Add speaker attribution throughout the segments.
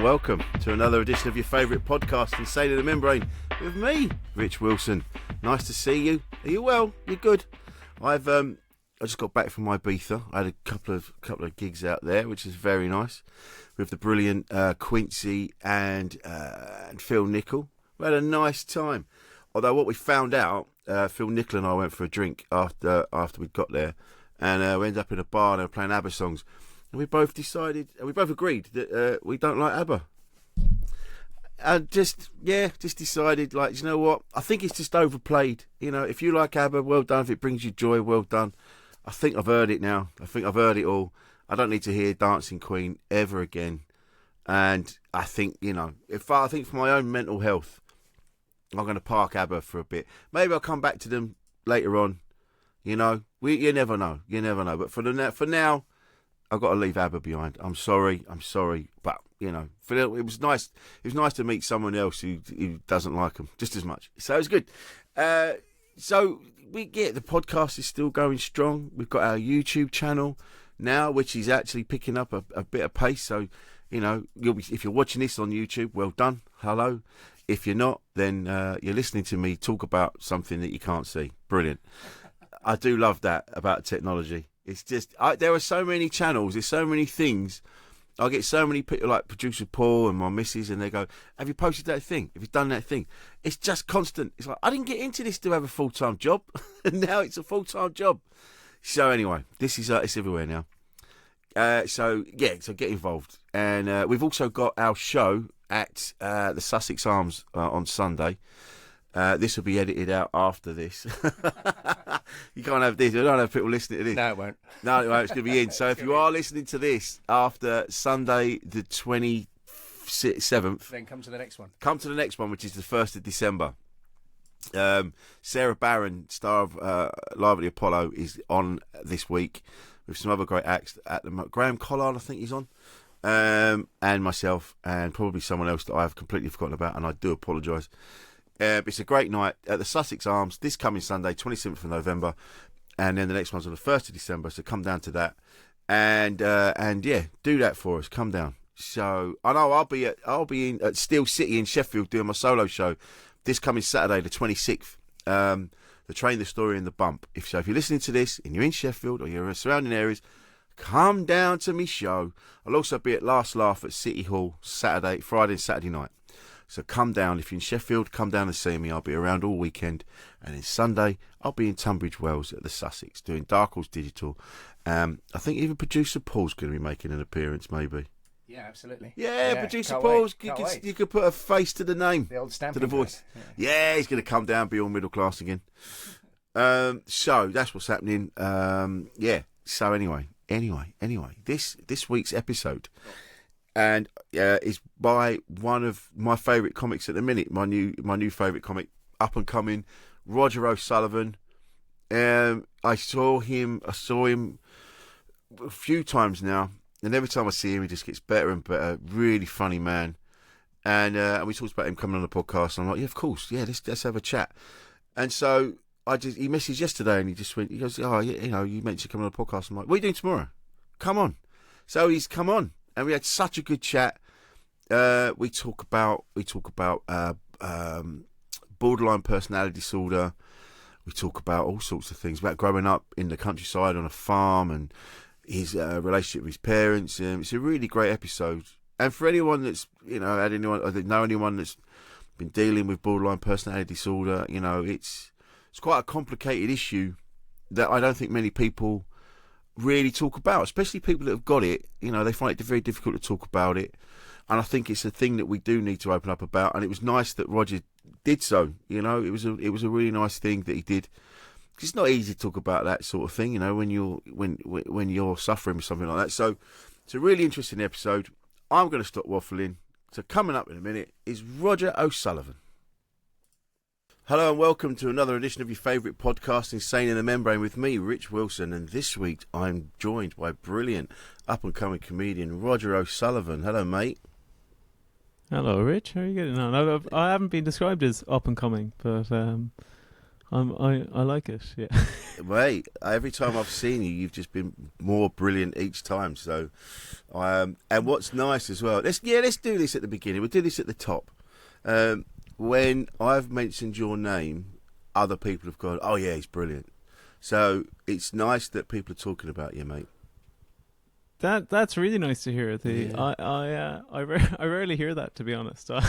Speaker 1: and welcome to another edition of your favourite podcast, Insane in the Men Brane, with me, Rich Wilson. Nice to see you. Are you well? You good? I just got back from my Ibiza. I had a couple of gigs out there, which is very nice, with the brilliant Quincy and Phil Nicol. We had a nice time. Although what we found out, Phil Nicol and I went for a drink after we got there, and we ended up in a bar and they were playing ABBA songs. And we both agreed that we don't like ABBA. And just decided, like, you know what? I think it's just overplayed. You know, if you like ABBA, well done. If it brings you joy, well done. I think I've heard it now. I think I've heard it all. I don't need to hear Dancing Queen ever again. And I think, you know, I think for my own mental health, I'm going to park ABBA for a bit. Maybe I'll come back to them later on. You know, you never know. You never know. But for now, I've got to leave ABBA behind. I'm sorry, but you know, it was nice. It was nice to meet someone else who doesn't like them just as much. So it's good. So the podcast is still going strong. We've got our YouTube channel now, which is actually picking up a bit of pace. So you know, if you're watching this on YouTube, well done, hello. If you're not, then you're listening to me talk about something that you can't see. Brilliant. I do love that about technology. It's just, there are so many channels, there's so many things. I get so many people like producer Paul and my missus, and they go, have you posted that thing? Have you done that thing? It's just constant. It's like, I didn't get into this to have a full-time job, and now it's a full-time job. So anyway, this is it's everywhere now. So get involved. And we've also got our show at the Sussex Arms on Sunday. This will be edited out after this. You can't have this. I don't have people listening to this.
Speaker 2: No, it won't.
Speaker 1: No, it won't. It's going to be in. So if you are listening to this after Sunday the 27th...
Speaker 2: Then come to the next one.
Speaker 1: Come to the next one, which is the 1st of December. Sarah Barron, star of Live at the Apollo, is on this week with some other great acts. Graham Collard, I think he's on. And myself, and probably someone else that I've completely forgotten about, and I do apologise. It's a great night at the Sussex Arms this coming Sunday, 27th of November, and then the next one's on the 1st of December. So come down to that, and yeah, do that for us. Come down. So I know I'll be in at Steel City in Sheffield doing my solo show this coming Saturday, the 26th. The Train, the Story, and the Bump. If you're listening to this and you're in Sheffield or you're in surrounding areas, come down to me show. I'll also be at Last Laugh at City Hall Friday and Saturday night. So come down. If you're in Sheffield, come down and see me. I'll be around all weekend. And then Sunday, I'll be in Tunbridge Wells at the Sussex doing Dark Horse Digital. I think even producer Paul's going to be making an appearance, maybe.
Speaker 2: Yeah, absolutely.
Speaker 1: Yeah, producer Paul's. You could put a face to the name.
Speaker 2: The old stamping
Speaker 1: to the voice. Yeah, he's going to come down, be all middle class again. So that's what's happening. Yeah. So anyway, this week's episode. And is by one of my favourite comics at the minute, my new favourite comic, up and coming, Roger O'Sullivan. I saw him a few times now, and every time I see him, he just gets better and better. Really funny man, and we talked about him coming on the podcast. And I'm like, yeah, of course, yeah, let's have a chat. And so he messaged yesterday, and he goes, oh, you know, you mentioned coming on the podcast. I'm like, what are you doing tomorrow? Come on. So he's come on. And we had such a good chat. We talk about borderline personality disorder. We talk about all sorts of things, about growing up in the countryside on a farm and his relationship with his parents. It's a really great episode. And for anyone that's know anyone that's been dealing with borderline personality disorder, you know, it's quite a complicated issue that I don't think many people really talk about, especially people that have got it. You know, they find it very difficult to talk about it, and I think it's a thing that we do need to open up about. And it was nice that Roger did so. You know, it was a really nice thing that he did. It's not easy to talk about that sort of thing, you know, when you're suffering with something like that. So it's a really interesting episode. I'm going to stop waffling. So coming up in a minute is Roger O'Sullivan. Hello and welcome to another edition of your favourite podcast, Insane in the Men Brane, with me, Rich Wilson. And this week I'm joined by brilliant up-and-coming comedian Roger O'Sullivan. Hello, mate.
Speaker 3: Hello, Rich. How are you getting on? I haven't been described as up-and-coming, but I like it. Yeah.
Speaker 1: Mate, every time I've seen you, you've just been more brilliant each time. So, and what's nice as well. Let's do this at the beginning. We'll do this at the top. When I've mentioned your name, other people have gone, "Oh yeah, he's brilliant." So it's nice that people are talking about you, mate.
Speaker 3: That's really nice to hear. I rarely hear that, to be honest. I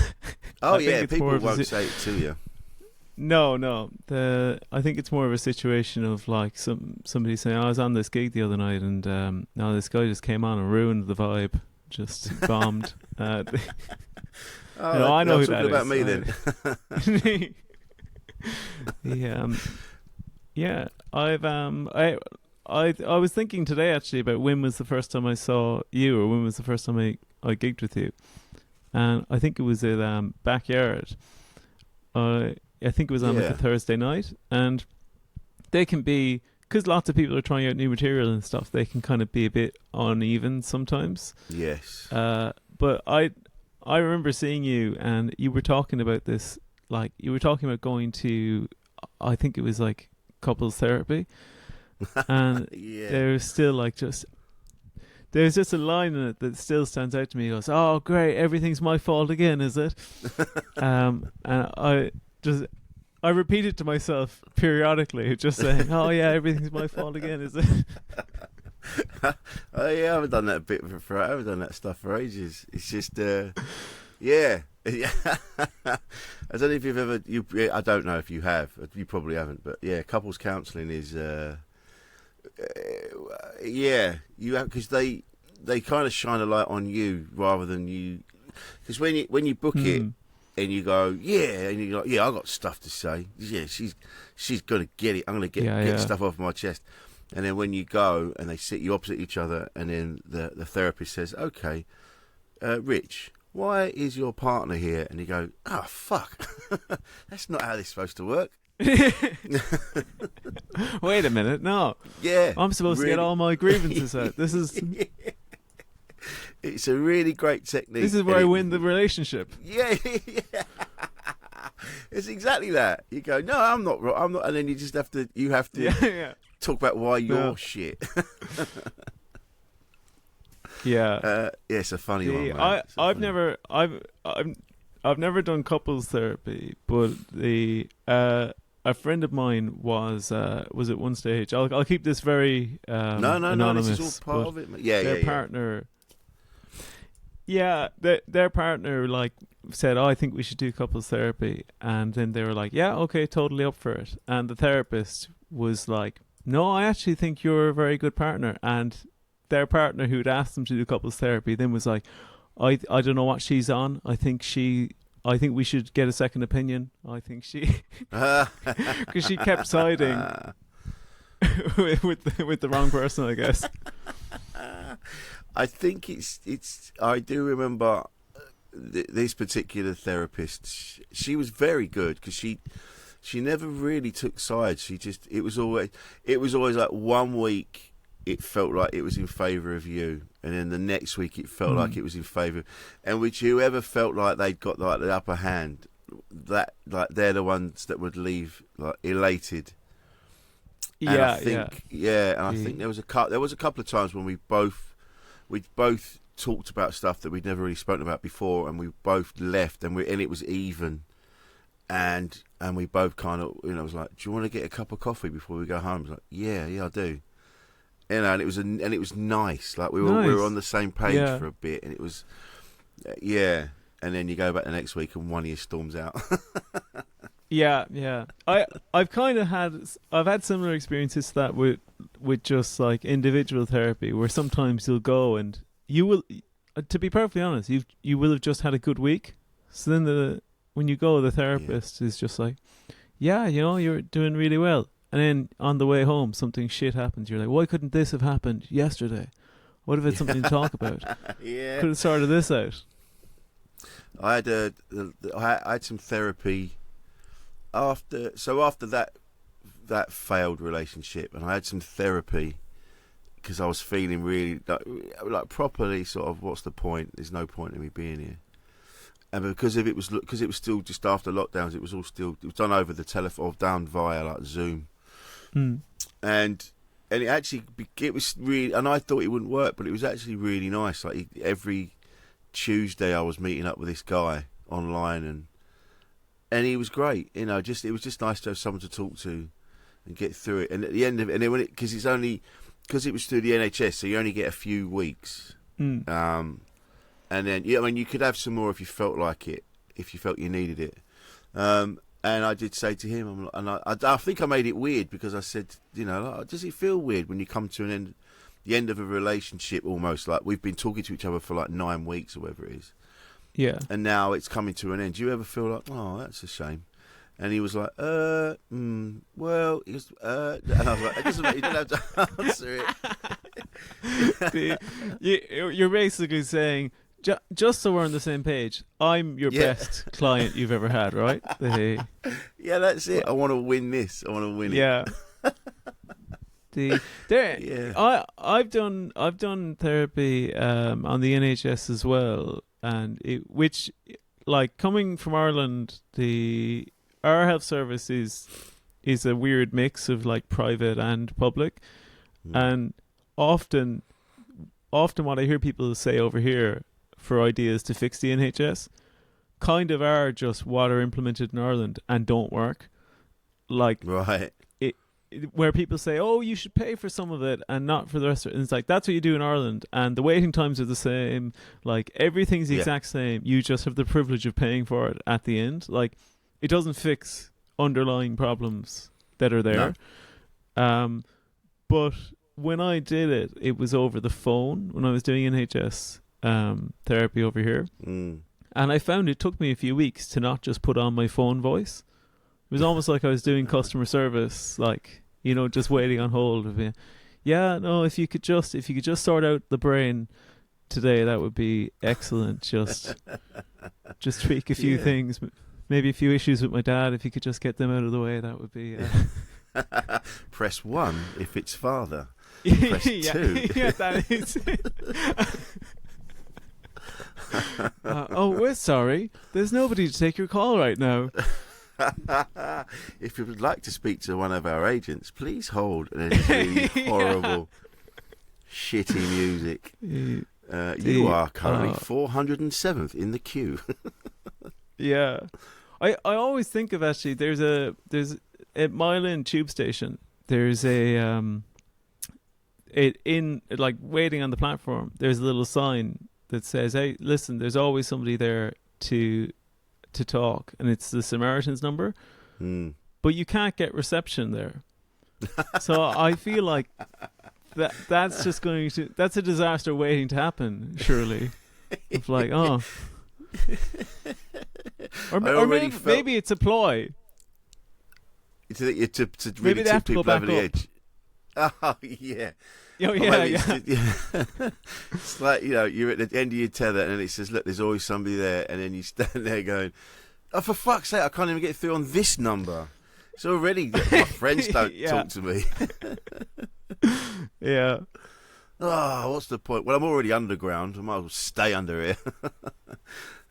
Speaker 3: think
Speaker 1: people won't say it to you.
Speaker 3: No. I think it's more of a situation of like somebody saying, "I was on this gig the other night, and now this guy just came on and ruined the vibe, just bombed." I know who that is.
Speaker 1: About me then.
Speaker 3: Yeah. I was thinking today actually about when was the first time I saw you, or when was the first time I gigged with you, and I think it was at Backyard. I think it was on like a Thursday night, and they can be, because lots of people are trying out new material and stuff, they can kind of be a bit uneven sometimes.
Speaker 1: Yes.
Speaker 3: But I remember seeing you, and you were talking about this, like you were talking about going to, I think it was like couples therapy, and there's still like there's just a line in it that still stands out to me. It goes, "Oh great, everything's my fault again, is it?" And I repeat it to myself periodically, just saying, "Oh yeah, everything's my fault again, is it?"
Speaker 1: I haven't done that I haven't done that stuff for ages. It's just, I don't know if you've ever. I don't know if you have. You probably haven't. But yeah, couples counselling is, you have, because they kind of shine a light on you rather than you. Because when you book it. And you go, yeah, and you're like, yeah, I got stuff to say. Yeah, she's gonna get it. I'm gonna get stuff off my chest. And then when you go and they sit you opposite each other, and then the therapist says, "Okay, Rich, why is your partner here?" And you go, "Oh fuck, that's not how this is supposed to work."
Speaker 3: Wait a minute, no.
Speaker 1: Yeah,
Speaker 3: I'm supposed to get all my grievances out. This is.
Speaker 1: It's a really great technique.
Speaker 3: This is where I win the relationship.
Speaker 1: Yeah. It's exactly that. You go, "No, I'm not. And then you just have to. You have to talk about why you're shit. It's a funny one. Man.
Speaker 3: I've never done couples therapy, but a friend of mine was at one stage. I'll keep this very anonymous.
Speaker 1: This is all part of it. Their
Speaker 3: partner. Yeah, their partner like said, "Oh, I think we should do couples therapy," and then they were like, "Yeah, okay, totally up for it." And the therapist was like, "No, I actually think you're a very good partner." And their partner, who'd asked them to do couples therapy, then was like, "I don't know what she's on. I think we should get a second opinion. I think she," because she kept siding with the wrong person, I guess.
Speaker 1: I think it's. I do remember this particular therapist. She was very good because she never really took sides. It was always like 1 week it felt like it was in favour of you, and then the next week it felt like it was in favour, and whoever felt like they'd got like the upper hand, that like they're the ones that would leave like elated. And I think there was a couple of times when we both talked about stuff that we'd never really spoken about before, and we both left, and it was even, and we both kind of, was like, "Do you want to get a cup of coffee before we go home?" I was like, "Yeah, I do." And it was nice. Like we were on the same page for a bit, and it was, And then you go back the next week, and one of you storms out.
Speaker 3: Yeah. I've had similar experiences to that with just like individual therapy, where sometimes you'll go and you will, to be perfectly honest, you will have just had a good week. So then when you go, the therapist is just like, "Yeah, you're doing really well." And then on the way home, something shit happens. You're like, "Why couldn't this have happened yesterday? What if it's something to talk about? Could have sorted this out."
Speaker 1: I had some therapy after that failed relationship, and I had some therapy because I was feeling really like properly sort of, what's the point? There's no point in me being here. and because it was still just after lockdowns, it was done over the telephone, or down via like Zoom, and it was really, and I thought it wouldn't work, but it was actually really nice. Like every Tuesday, I was meeting up with this guy online, and he was great. You know, it was just nice to have someone to talk to and get through it. And at the end of it, and then because it was through the NHS, so you only get a few weeks. And then, I mean, you could have some more if you felt like it, if you felt you needed it. And I did say to him, I think I made it weird because I said, you know, like, does it feel weird when you come to the end of a relationship almost? Like we've been talking to each other for like 9 weeks or whatever it is.
Speaker 3: Yeah.
Speaker 1: And now it's coming to an end. Do you ever feel like, oh, that's a shame? And he was like, well, he goes, and I was like, it doesn't matter, you don't have to answer it.
Speaker 3: You're basically saying, just so we're on the same page, I'm your best client you've ever had, right?
Speaker 1: Yeah, that's it. I want to win this. I want to win it.
Speaker 3: Yeah. I've done therapy on the NHS as well, and which, like, coming from Ireland, our health service is a weird mix of like private and public, and often what I hear people say over here for ideas to fix the NHS kind of are just what are implemented in Ireland and don't work. Like,
Speaker 1: right.
Speaker 3: Where people say, oh, you should pay for some of it and not for the rest of it. And it's like, that's what you do in Ireland. And the waiting times are the same. Like, everything's the exact same. You just have the privilege of paying for it at the end. Like, it doesn't fix underlying problems that are there. No. But when I did it, it was over the phone when I was doing NHS therapy over here. And I found it took me a few weeks to not just put on my phone voice. It was almost like I was doing customer service, like, you know, just waiting on hold of me. Yeah, no, if you could just sort out the brain today, that would be excellent. Just tweak a few things, maybe a few issues with my dad. If you could just get them out of the way, that would be.
Speaker 1: Press 1 if it's father. Press 2.
Speaker 3: Yeah, that is it. We're sorry. There's nobody to take your call right now.
Speaker 1: If you would like to speak to one of our agents, please hold. And then really horrible, shitty music. You are currently 407th in the queue.
Speaker 3: Yeah, I always think of, actually, there's at Mile End Tube Station. There's in like waiting on the platform. There's a little sign that says, "Hey, listen, there's always somebody there to talk," and it's the Samaritan's number. But you can't get reception there. So I feel like that's just that's a disaster waiting to happen, surely. It's like, oh. Or maybe it's a ploy.
Speaker 1: To really tip people over the edge. Oh, yeah.
Speaker 3: Oh, yeah.
Speaker 1: It's like, you know, you're at the end of your tether and it says, look, there's always somebody there, and then you stand there going, oh, for fuck's sake, I can't even get through on this number. It's already, my friends don't talk to me.
Speaker 3: Yeah.
Speaker 1: Oh, what's the point? Well, I'm already underground. I might as well stay under here.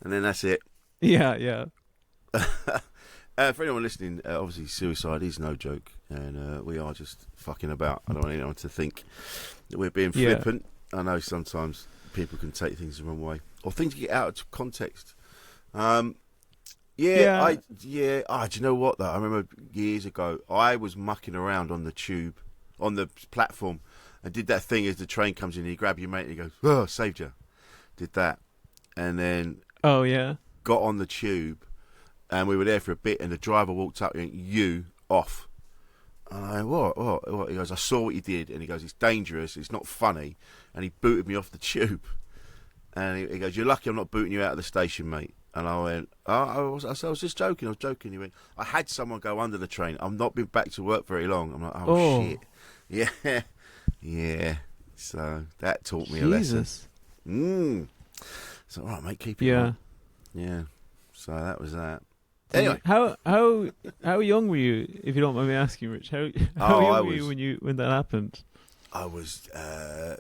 Speaker 1: And then that's it.
Speaker 3: Yeah.
Speaker 1: For anyone listening, obviously suicide is no joke, and we are just fucking about. I don't want anyone to think that we're being flippant. I know sometimes people can take things the wrong way, or things get out of context. Do you know what though? I remember years ago, I was mucking around on the tube, on the platform, and did that thing as the train comes in. You grab your mate and he goes, "Oh, saved you." Did that, and then got on the tube. And we were there for a bit, and the driver walked up and went, "You off." And I went, what? He goes, "I saw what you did." And he goes, "It's dangerous, it's not funny." And he booted me off the tube. And he goes, "You're lucky I'm not booting you out of the station, mate." And I went, I was just joking. I was joking. He went, "I had someone go under the train. I've not been back to work very long." I'm like, oh. Shit. Yeah. So that taught me a lesson. So, all right, mate, keep it on. Yeah. So that was that. Anyway,
Speaker 3: how young were you, if you don't mind me asking, Rich? How young were you when that happened?
Speaker 1: I was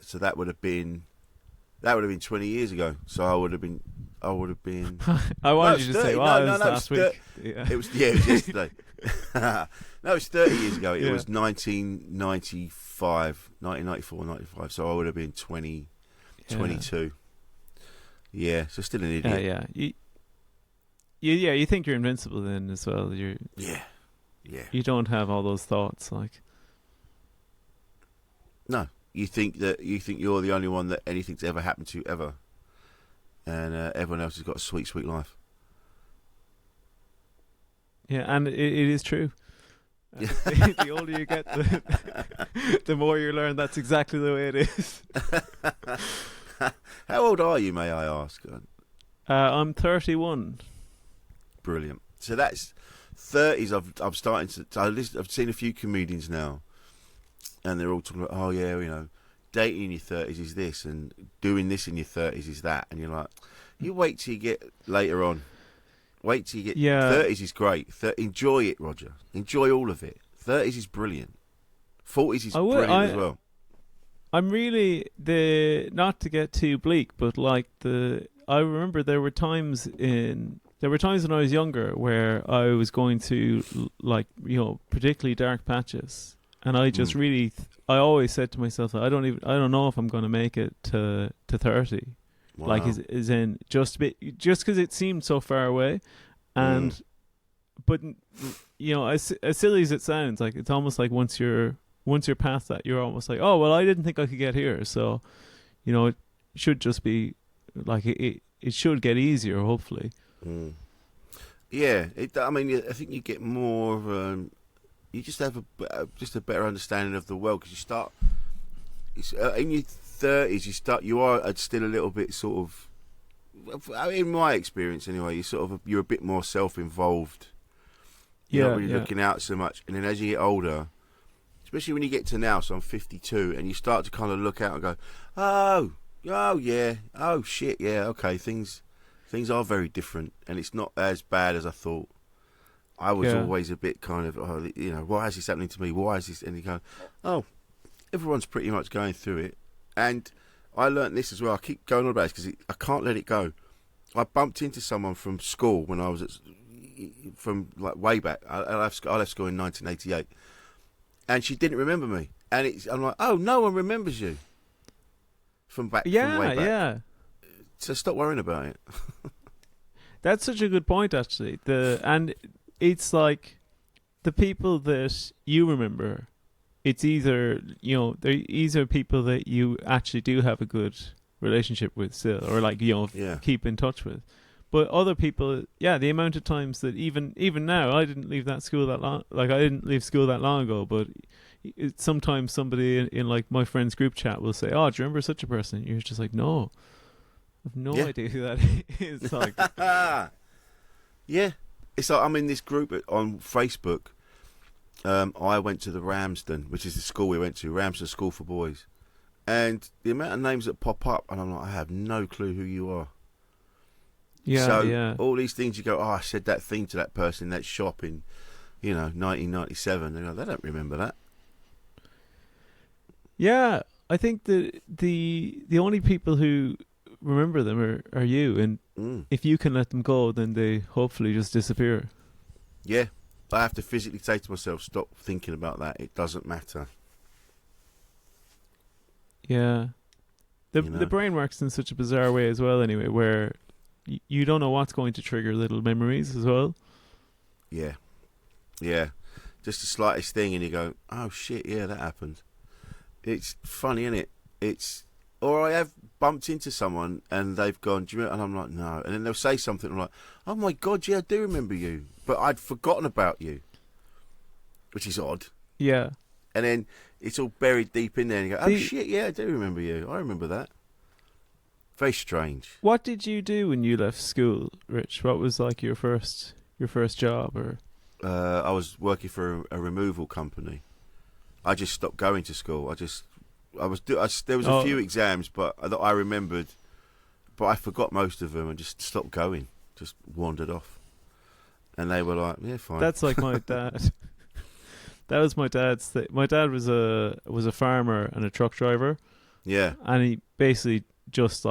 Speaker 1: so that would have been 20 years ago. So I would have been I would have been.
Speaker 3: I wanted you to
Speaker 1: 30.
Speaker 3: say, well,
Speaker 1: No,
Speaker 3: it was last week. Yeah.
Speaker 1: It was yesterday. No, it was 30 years ago. It
Speaker 3: Yeah.
Speaker 1: was 1994, 95. So I would have been 22. Yeah, so still an idiot.
Speaker 3: Yeah. You think you're invincible then as well.
Speaker 1: Yeah.
Speaker 3: You don't have all those thoughts like.
Speaker 1: No, you think you're the only one that anything's ever happened to ever, and everyone else has got a sweet, sweet life.
Speaker 3: Yeah, and it is true. The older you get, the more you learn that's exactly the way it is.
Speaker 1: How old are you, may I ask?
Speaker 3: I'm 31.
Speaker 1: Brilliant. So that's 30s. I'm starting to. I've seen a few comedians now, and they're all talking about, oh yeah, dating in your 30s is this, and doing this in your 30s is that, and you're like, you wait till you get later on. Wait till you get 30s is great. Enjoy it, Roger. Enjoy all of it. 30s is brilliant. 40s is brilliant as well.
Speaker 3: I'm really not to get too bleak, but I remember there were times when I was younger where I was going to particularly dark patches, and I just really I always said to myself, I don't know if I'm going to make it to 30.
Speaker 1: Wow.
Speaker 3: Like is in just because it seemed so far away, and but as silly as it sounds, like it's almost like once you're past that, you're almost like, oh well, I didn't think I could get here, so it should just be like it should get easier, hopefully.
Speaker 1: Yeah, I think you get more of you just have a better understanding of the world, because you start in your 30s, you are still a little bit sort of, in my experience anyway, you're a bit more self-involved. You're not really looking out so much, and then as you get older, especially when you get to now, so I'm 52, and you start to kind of look out and go, oh yeah, oh shit, yeah, okay, things are very different, and it's not as bad as I thought. I was always a bit kind of, why is this happening to me? Why is this? And you go, oh, everyone's pretty much going through it. And I learnt this as well. I keep going on about this because I can't let it go. I bumped into someone from school when I was from way back. I left school in 1988, and she didn't remember me. And I'm like, oh, no one remembers you from way back.
Speaker 3: Yeah.
Speaker 1: So stop worrying about it.
Speaker 3: That's such a good point, actually. And it's like the people that you remember. It's either they're either people that you actually do have a good relationship with still, or keep in touch with. But other people, the amount of times that even now, I didn't leave school that long ago, but sometimes somebody in my friend's group chat will say, "Oh, do you remember such a person?" And you're just like, "No, I have no idea who that is." Like,
Speaker 1: yeah, it's like I'm in this group on Facebook. I went to the Ramsden, which is the school we went to, Ramsden School for Boys, and the amount of names that pop up, and I'm like, I have no clue who you are. All these things you go, oh, I said that thing to that person in that shop in 1997, and they don't remember that.
Speaker 3: Yeah, I think the only people who remember them are you, and if you can let them go, then they hopefully just disappear.
Speaker 1: Yeah, I have to physically say to myself, stop thinking about that. It doesn't matter.
Speaker 3: Yeah, the brain works in such a bizarre way as well. Anyway, where you don't know what's going to trigger little memories as well. Yeah,
Speaker 1: just the slightest thing, and you go, oh shit, yeah, that happened. It's funny, isn't it? Or I have bumped into someone and they've gone, do you remember? And I'm like, no. And then they'll say something, I'm like, oh my God, yeah, I do remember you. But I'd forgotten about you, which is odd.
Speaker 3: Yeah.
Speaker 1: And then it's all buried deep in there and you go, oh shit, yeah, I do remember you. I remember that. Very strange.
Speaker 3: What did you do when you left school, Rich? What was like your first job? Or
Speaker 1: I was working for a removal company. I just stopped going to school. There was a few exams, but that I remembered, but I forgot most of them and just stopped going. Just wandered off, and they were like, "Yeah, fine."
Speaker 3: That's like my dad. That was my dad's thing. My dad was a farmer and a truck driver.
Speaker 1: Yeah,
Speaker 3: and he basically just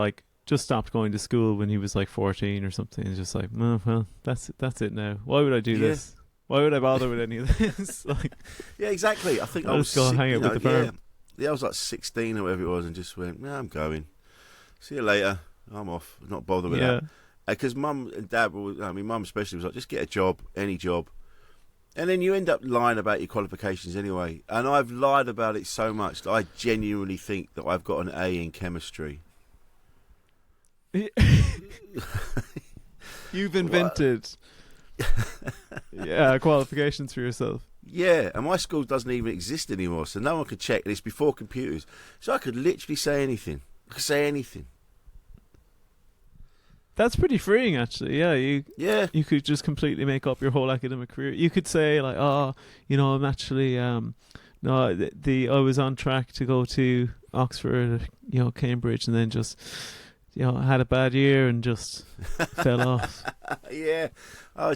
Speaker 3: just stopped going to school when he was like 14 or something. He's just like, oh, well, that's it now. Why would I do this? Why would I bother with any of this? Like,
Speaker 1: Yeah, exactly. I think I
Speaker 3: I'll
Speaker 1: was
Speaker 3: just go hang out with the farm.
Speaker 1: Yeah, I was like 16 or whatever it was, and just went, "Nah, I'm going. See you later. I'm off. Not bothered with that." Because mum and dad, mum especially, was like, "Just get a job, any job." And then you end up lying about your qualifications anyway. And I've lied about it so much that I genuinely think that I've got an A in chemistry.
Speaker 3: You've invented qualifications for yourself.
Speaker 1: Yeah, and my school doesn't even exist anymore, so no one could check. And it's before computers. So I could literally say anything. I could say anything.
Speaker 3: That's pretty freeing, actually. Yeah, you could just completely make up your whole academic career. You could say like, "Oh, I'm actually I was on track to go to Oxford, Cambridge, and then just had a bad year and just fell off."
Speaker 1: Yeah, I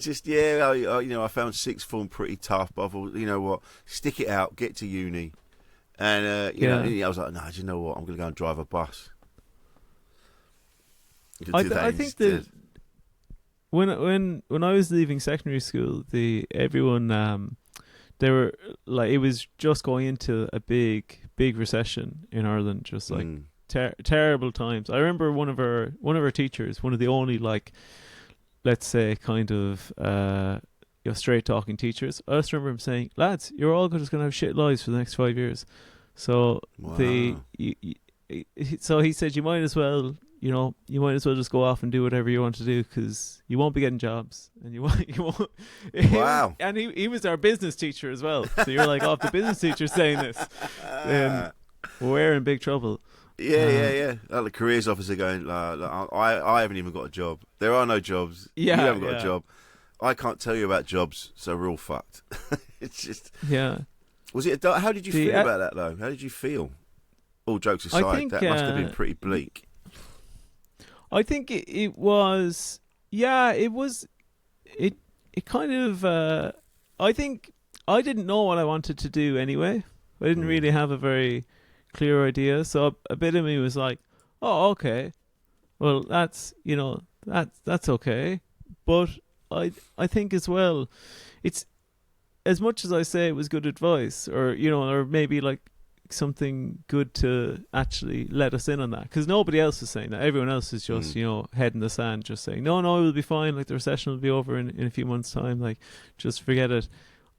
Speaker 1: found sixth form pretty tough, but I thought, you know what, stick it out, get to uni, and I was like, "No, do you know what? I'm going to go and drive a bus."
Speaker 3: I think that when I was leaving secondary school, everyone they were like, it was just going into a big recession in Ireland, just like terrible times. I remember one of our teachers, one of the only, like, let's say kind of straight talking teachers. I just remember him saying, "Lads, you're all just going to have shit lives for the next 5 years." So so he said, you might as well just go off and do whatever you want to do, because you won't be getting jobs, and you won't.
Speaker 1: Wow.
Speaker 3: And he was our business teacher as well. So you're like, "Oh, if the business teacher's saying this, then we're in big trouble."
Speaker 1: Yeah. Like the careers officer going, I haven't even got a job. There are no jobs.
Speaker 3: Yeah,
Speaker 1: you haven't got a job. I can't tell you about jobs, so we're all fucked. It's just.
Speaker 3: Yeah.
Speaker 1: Was it? How did you feel about that though? How did you feel? All jokes aside, I think, that must have been pretty bleak.
Speaker 3: I think it was. Yeah, it was. It kind of. I think I didn't know what I wanted to do anyway. I didn't really have a very clear idea. So a bit of me was like, "Oh, okay. Well, that's that's okay." But I think as well, it's, as much as I say it was good advice, or or maybe like something good to actually let us in on that, because nobody else is saying that. Everyone else is just head in the sand, just saying no, it will be fine, like the recession will be over in a few months' time, like just forget it.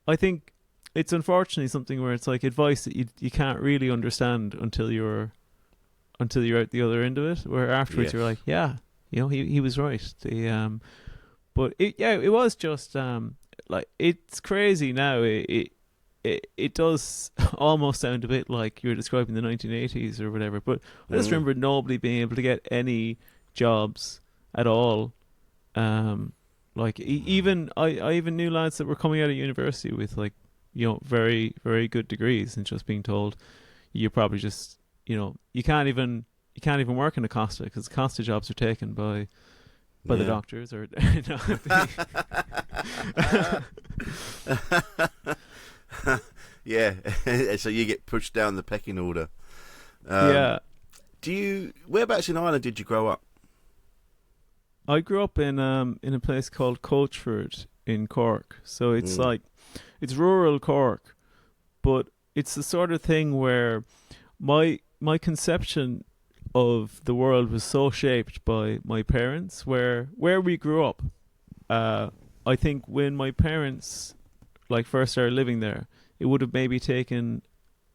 Speaker 3: I think it's unfortunately something where it's like advice that you can't really understand until you're out the other end of it, where afterwards you're like, he was right. But it was just like, it's crazy now. It does almost sound a bit like you're describing the 1980s or whatever, but I just remember nobody being able to get any jobs at all. Like even I even knew lads that were coming out of university with like very, very good degrees, and just being told you probably just you can't even work in a Costa, because Costa jobs are taken by the doctors or
Speaker 1: Yeah, so you get pushed down the pecking order. Whereabouts in Ireland did you grow up?
Speaker 3: I grew up in a place called Coachford in Cork. So it's like, it's rural Cork, but it's the sort of thing where my conception of the world was so shaped by my parents, where we grew up. I think when my parents like first started living there, it would have maybe taken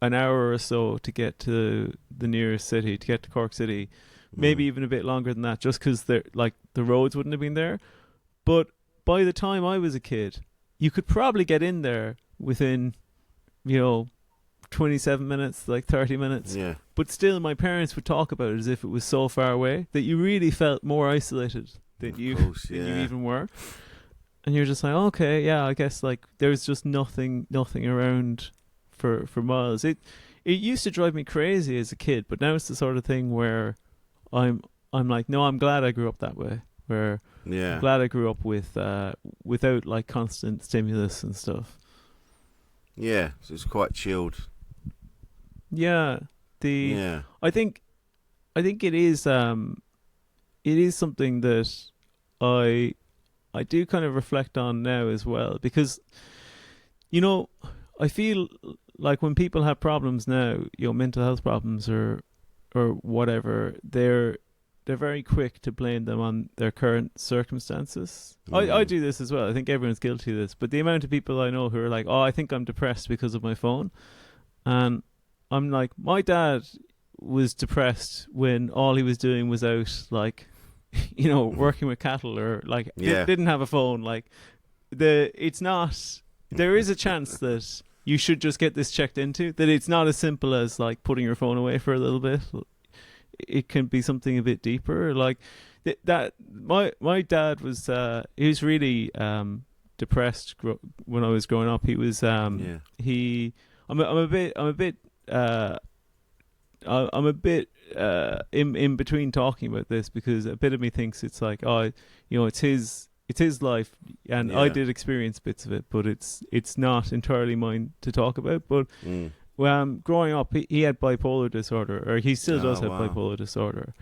Speaker 3: an hour or so to get to the nearest city, to get to Cork City. Maybe even a bit longer than that, just because the roads wouldn't have been there. But by the time I was a kid, you could probably get in there within 27 minutes, like 30 minutes.
Speaker 1: Yeah.
Speaker 3: But still, my parents would talk about it as if it was so far away that you really felt more isolated than you even were. And you're just like, okay, yeah, I guess like there's just nothing around for miles. It used to drive me crazy as a kid, but now it's the sort of thing where I'm like, no, I'm glad I grew up that way. Where I'm glad I grew up without like constant stimulus and stuff.
Speaker 1: Yeah, so it's quite chilled.
Speaker 3: Yeah, I think it is. it is something that I do kind of reflect on now as well, because, you know, I feel like when people have problems now, you know, mental health problems or whatever, they're very quick to blame them on their current circumstances. I do this as well. I think everyone's guilty of this. But the amount of people I know who are like, oh, I think I'm depressed because of my phone. And I'm like, my dad was depressed when all he was doing was out, like, you know, working with cattle, or like didn't have a phone. Like, it's not, there is a chance that you should just get this checked into, that it's not as simple as like putting your phone away for a little bit. It can be something a bit deeper. Like that my dad was he was really depressed when I was growing up. He was I'm a bit in between talking about this, because a bit of me thinks it's like, oh, you know, it's his life, and I did experience bits of it, but it's not entirely mine to talk about. But growing up, he had bipolar disorder, or he still does have bipolar disorder,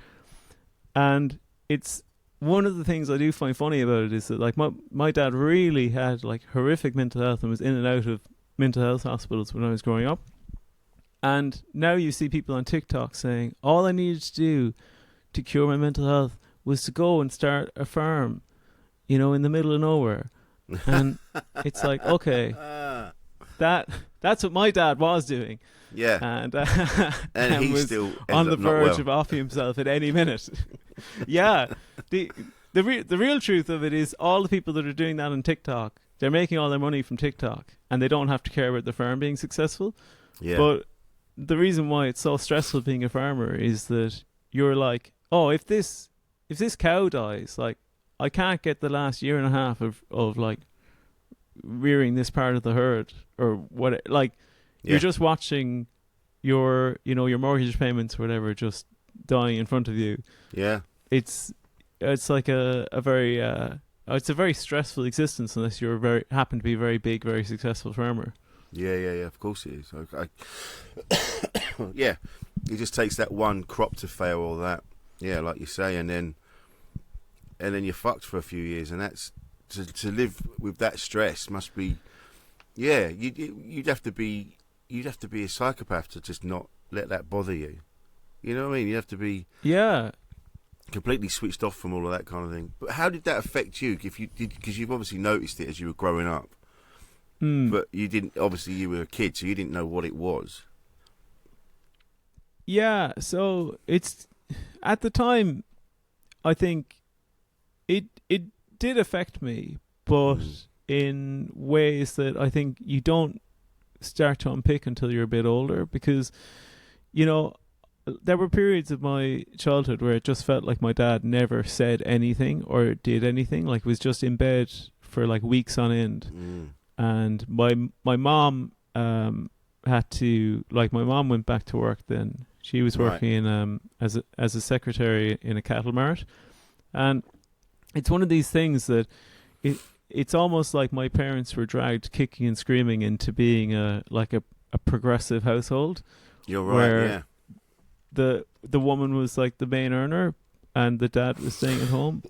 Speaker 3: and it's one of the things I do find funny about it is that, like, my dad really had like horrific mental health and was in and out of mental health hospitals when I was growing up. And now you see people on TikTok saying, all I needed to do to cure my mental health was to go and start a farm, you know, in the middle of nowhere. And it's like, okay, that's what my dad was doing.
Speaker 1: Yeah.
Speaker 3: And he was still on the verge of offing himself at any minute. Yeah. The real truth of it is, all the people that are doing that on TikTok, they're making all their money from TikTok, and they don't have to care about the farm being successful. Yeah. But the reason why it's so stressful being a farmer is that you're like, oh, if this cow dies, like, I can't get the last year and a half of like rearing this part of the herd, or what, like, you're just watching your, you know, your mortgage payments or whatever just dying in front of you. Yeah. It's like a very it's a very stressful existence unless you're happen to be a very big, very successful farmer.
Speaker 1: Yeah. Of course it is. Yeah, it just takes that one crop to fail, or that, like you say, and then you're fucked for a few years, and that's to live with that stress must be. Yeah, you'd have to be a psychopath to just not let that bother you. You know what I mean? You have to be completely switched off from all of that kind of thing. But how did that affect you? If you did, because you've obviously noticed it as you were growing up. But you didn't, obviously you were a kid, so you didn't know what it was.
Speaker 3: Yeah, so it's, at the time, I think it did affect me, but in ways that I think you don't start to unpick until you're a bit older, because, you know, there were periods of my childhood where it just felt like my dad never said anything or did anything, like was just in bed for like weeks on end. And my mom had to, like, my mom went back to work then. She was working in as a secretary in a cattle mart, and it's one of these things that it's almost like my parents were dragged kicking and screaming into being a progressive household. You're right. Where the woman was like the main earner and the dad was staying at home.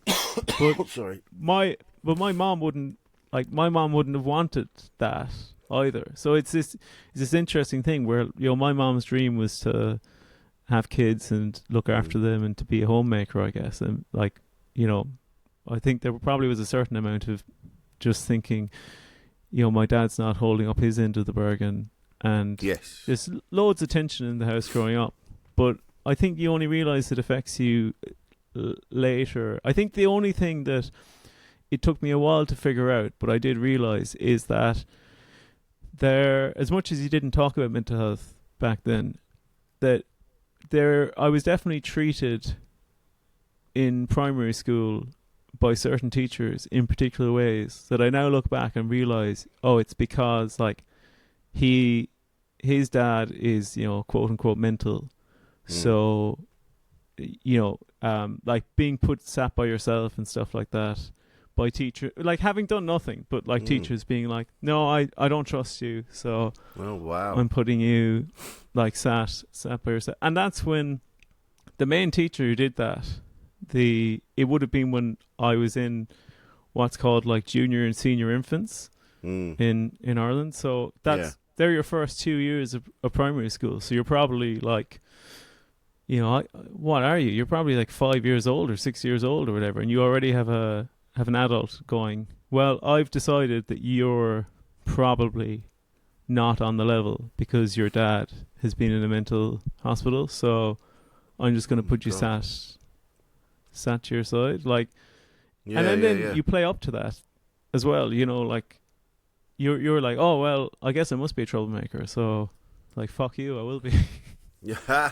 Speaker 3: But
Speaker 1: sorry,
Speaker 3: my mom wouldn't. Like, my mom wouldn't have wanted that either. So it's this interesting thing where, you know, my mom's dream was to have kids and look after them and to be a homemaker, I guess. And, like, you know, I think there probably was a certain amount of just thinking, you know, my dad's not holding up his end of the bargain. And there's loads of tension in the house growing up. But I think you only realise it affects you later. I think the only thing that it took me a while to figure out, but I did realise, is that as much as you didn't talk about mental health back then, I was definitely treated in primary school by certain teachers in particular ways that I now look back and realise, oh, it's because, like, his dad is, you know, quote unquote mental. So, you know, like being sat by yourself and stuff like that. By teacher, like having done nothing, but like teachers being like, no, I don't trust you, so I'm putting you like sat by yourself. And that's when the main teacher who did that, it would have been when I was in what's called like junior and senior infants in Ireland. So they're your first 2 years of primary school. So you're probably like, you know, what are you? You're probably like 5 years old or 6 years old or whatever, and you already have an adult going, well, I've decided that you're probably not on the level because your dad has been in a mental hospital, so I'm just going to put you sat to your side, like, and then you play up to that as well, you know, like you're like, oh well, I guess I must be a troublemaker, so like fuck you, I will be.
Speaker 1: Yeah,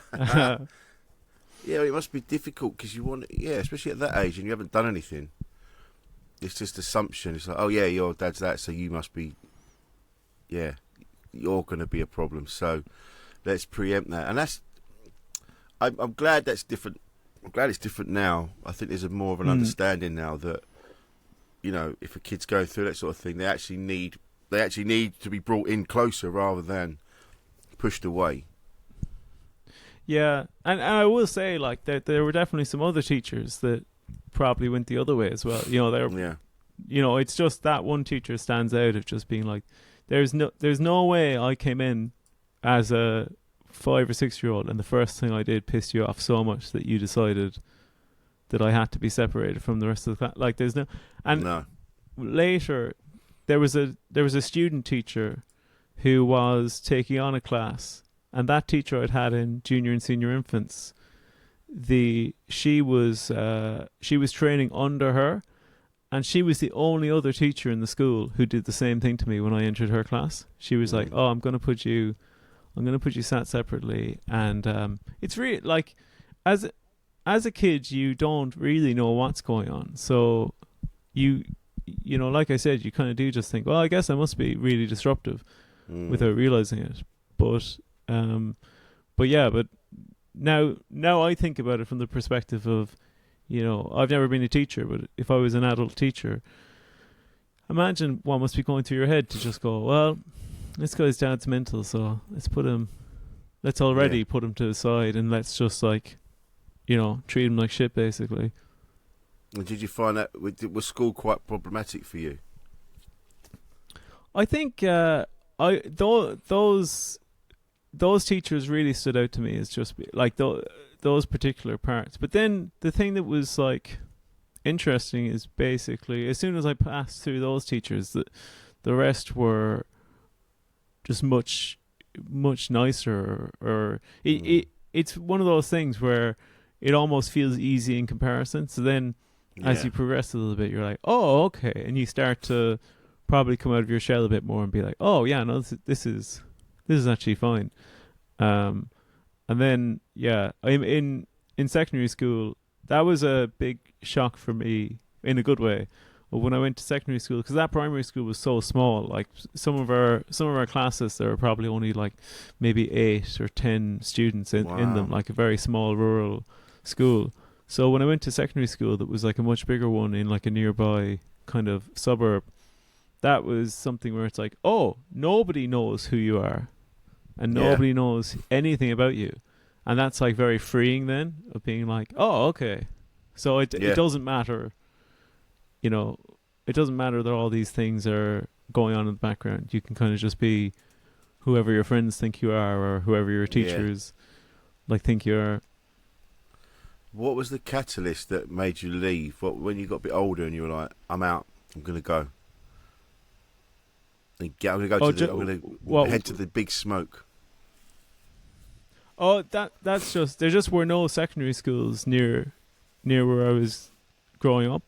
Speaker 1: it must be difficult because you want, especially at that age and you haven't done anything. It's just assumption. It's like, oh yeah, your dad's that, so you must be, you're going to be a problem. So let's preempt that, and that's. I'm glad that's different. I'm glad it's different now. I think there's more of an understanding now that, you know, if a kid's going through that sort of thing, they actually need to be brought in closer rather than pushed away.
Speaker 3: Yeah, and I will say, like, there were definitely some other teachers that probably went the other way as well. You know, you know, it's just that one teacher stands out of just being like, there's no way I came in as a 5 or 6 year old and the first thing I did pissed you off so much that you decided that I had to be separated from the rest of the class. Like, there's no. And later, there was a student teacher who was taking on a class, and that teacher I'd had in junior and senior infants, she was training under her, and she was the only other teacher in the school who did the same thing to me when I entered her class. She was like, "Oh, I'm going to put you sat separately," and it's really like, as a kid, you don't really know what's going on, so you know, like I said, you kind of do just think, well, I guess I must be really disruptive without realizing it. But now I think about it from the perspective of, you know, I've never been a teacher, but if I was an adult teacher, imagine what must be going through your head to just go, well, this guy's dad's mental, so let's already put him to the side and let's just, like, you know, treat him like shit, basically.
Speaker 1: And did you find that was school quite problematic for you?
Speaker 3: I think those teachers really stood out to me as just like those particular parts. But then the thing that was like interesting is basically as soon as I passed through those teachers, the rest were just much nicer. Or it's one of those things where it almost feels easy in comparison. So then, as you progress a little bit, you're like, oh, okay, and you start to probably come out of your shell a bit more and be like, oh yeah, no, this is actually fine. And then I'm in secondary school. That was a big shock for me in a good way. But when I went to secondary school, because that primary school was so small, like some of our classes, there were probably only like maybe 8 or 10 students in them, like a very small rural school. So when I went to secondary school, that was like a much bigger one in like a nearby kind of suburb. That was something where it's like, oh, nobody knows who you are, and nobody knows anything about you, and that's like very freeing then, of being like, oh, okay, so it doesn't matter, you know, it doesn't matter that all these things are going on in the background. You can kind of just be whoever your friends think you are, or whoever your teachers like think you are.
Speaker 1: What was the catalyst that made you leave? When you got a bit older and you were like, I'm out, I'm going to go. I'm going to head to the big smoke.
Speaker 3: Oh, that's just, there just were no secondary schools near where I was growing up.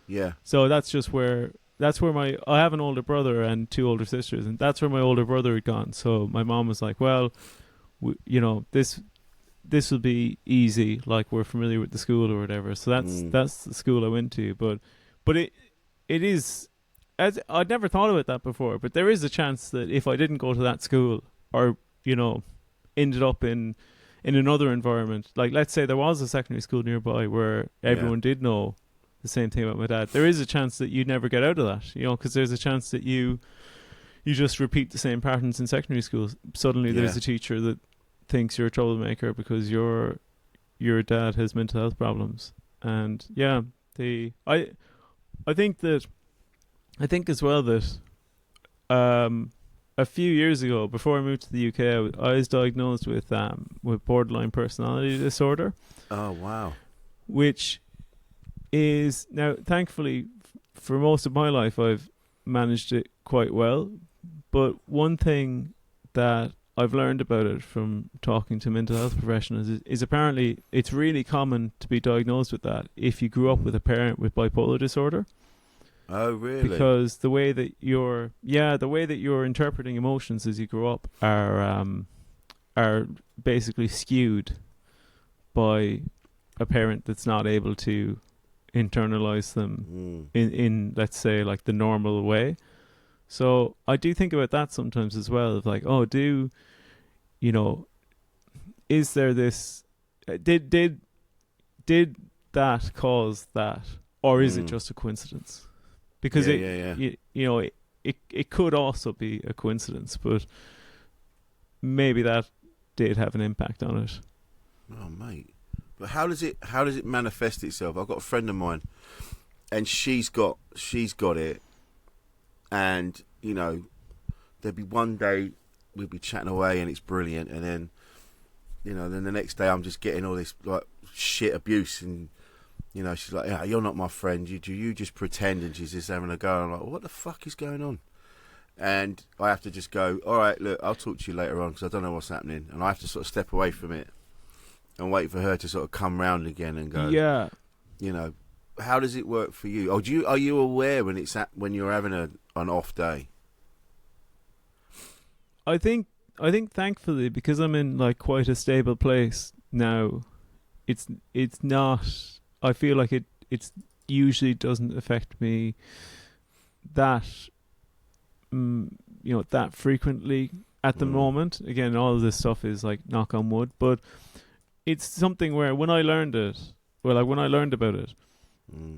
Speaker 3: Yeah. So that's where I have an older brother and 2 older sisters, and that's where my older brother had gone. So my mom was like, well, you know, this will be easy, like we're familiar with the school or whatever. So that's the school I went to. But it is, as I'd never thought about that before, but there is a chance that if I didn't go to that school, or, you know, ended up in another environment, like let's say there was a secondary school nearby where everyone did know the same thing about my dad, there is a chance that you'd never get out of that, you know, because there's a chance that you just repeat the same patterns in secondary schools. Suddenly there's a teacher that thinks you're a troublemaker because your dad has mental health problems, And yeah, I think as well that a few years ago, before I moved to the UK, I was diagnosed with borderline personality disorder.
Speaker 1: Oh wow!
Speaker 3: Which is now, thankfully, for most of my life, I've managed it quite well. But one thing that I've learned about it from talking to mental health professionals is apparently it's really common to be diagnosed with that if you grew up with a parent with bipolar disorder.
Speaker 1: Oh, really?
Speaker 3: Because the way that you're interpreting emotions as you grow up are basically skewed by a parent that's not able to internalize them in let's say like the normal way. So I do think about that sometimes as well, of like, oh, is there this did that cause that, or is it just a coincidence? Because it could also be a coincidence, but maybe that did have an impact on it.
Speaker 1: Oh, mate. But how does it manifest itself? I've got a friend of mine, and she's got it, and there'd be one day we'd be chatting away and it's brilliant, and then then the next day I'm just getting all this like shit abuse, and she's like, yeah, you're not my friend, you just pretend, and she's just having a go, and I'm like, what the fuck is going on? And I have to just go, all right, look, I'll talk to you later on because I don't know what's happening, and I have to sort of step away from it and wait for her to sort of come round again and go,
Speaker 3: yeah,
Speaker 1: how does it work for you? Are you aware when you're having an off day?
Speaker 3: I think thankfully, because I'm in like quite a stable place now, it's not, I feel like it's usually doesn't affect me that that frequently at the moment. Again, all of this stuff is like knock on wood, but it's something where when I learned about it,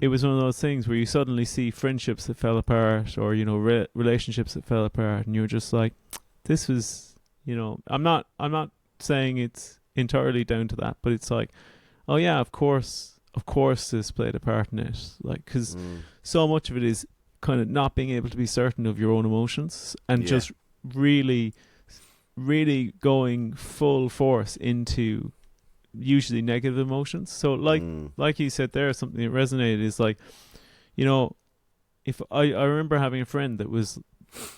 Speaker 3: it was one of those things where you suddenly see friendships that fell apart, or relationships that fell apart, and you're just like, this was, I'm not saying it's entirely down to that, but it's like, oh yeah, of course this played a part in it, like, because so much of it is kind of not being able to be certain of your own emotions, and just really, really going full force into usually negative emotions. So like you said there, something that resonated is like, if I remember having a friend that was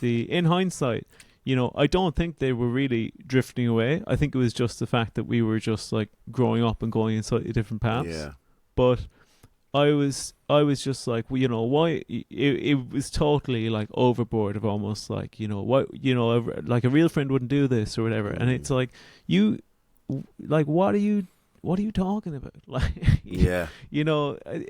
Speaker 3: in hindsight, I don't think they were really drifting away. I think it was just the fact that we were just like growing up and going in slightly different paths. Yeah. But I was just like, well, why it was totally like overboard of almost like, what, like a real friend wouldn't do this or whatever. And it's like, what are you talking about? Like,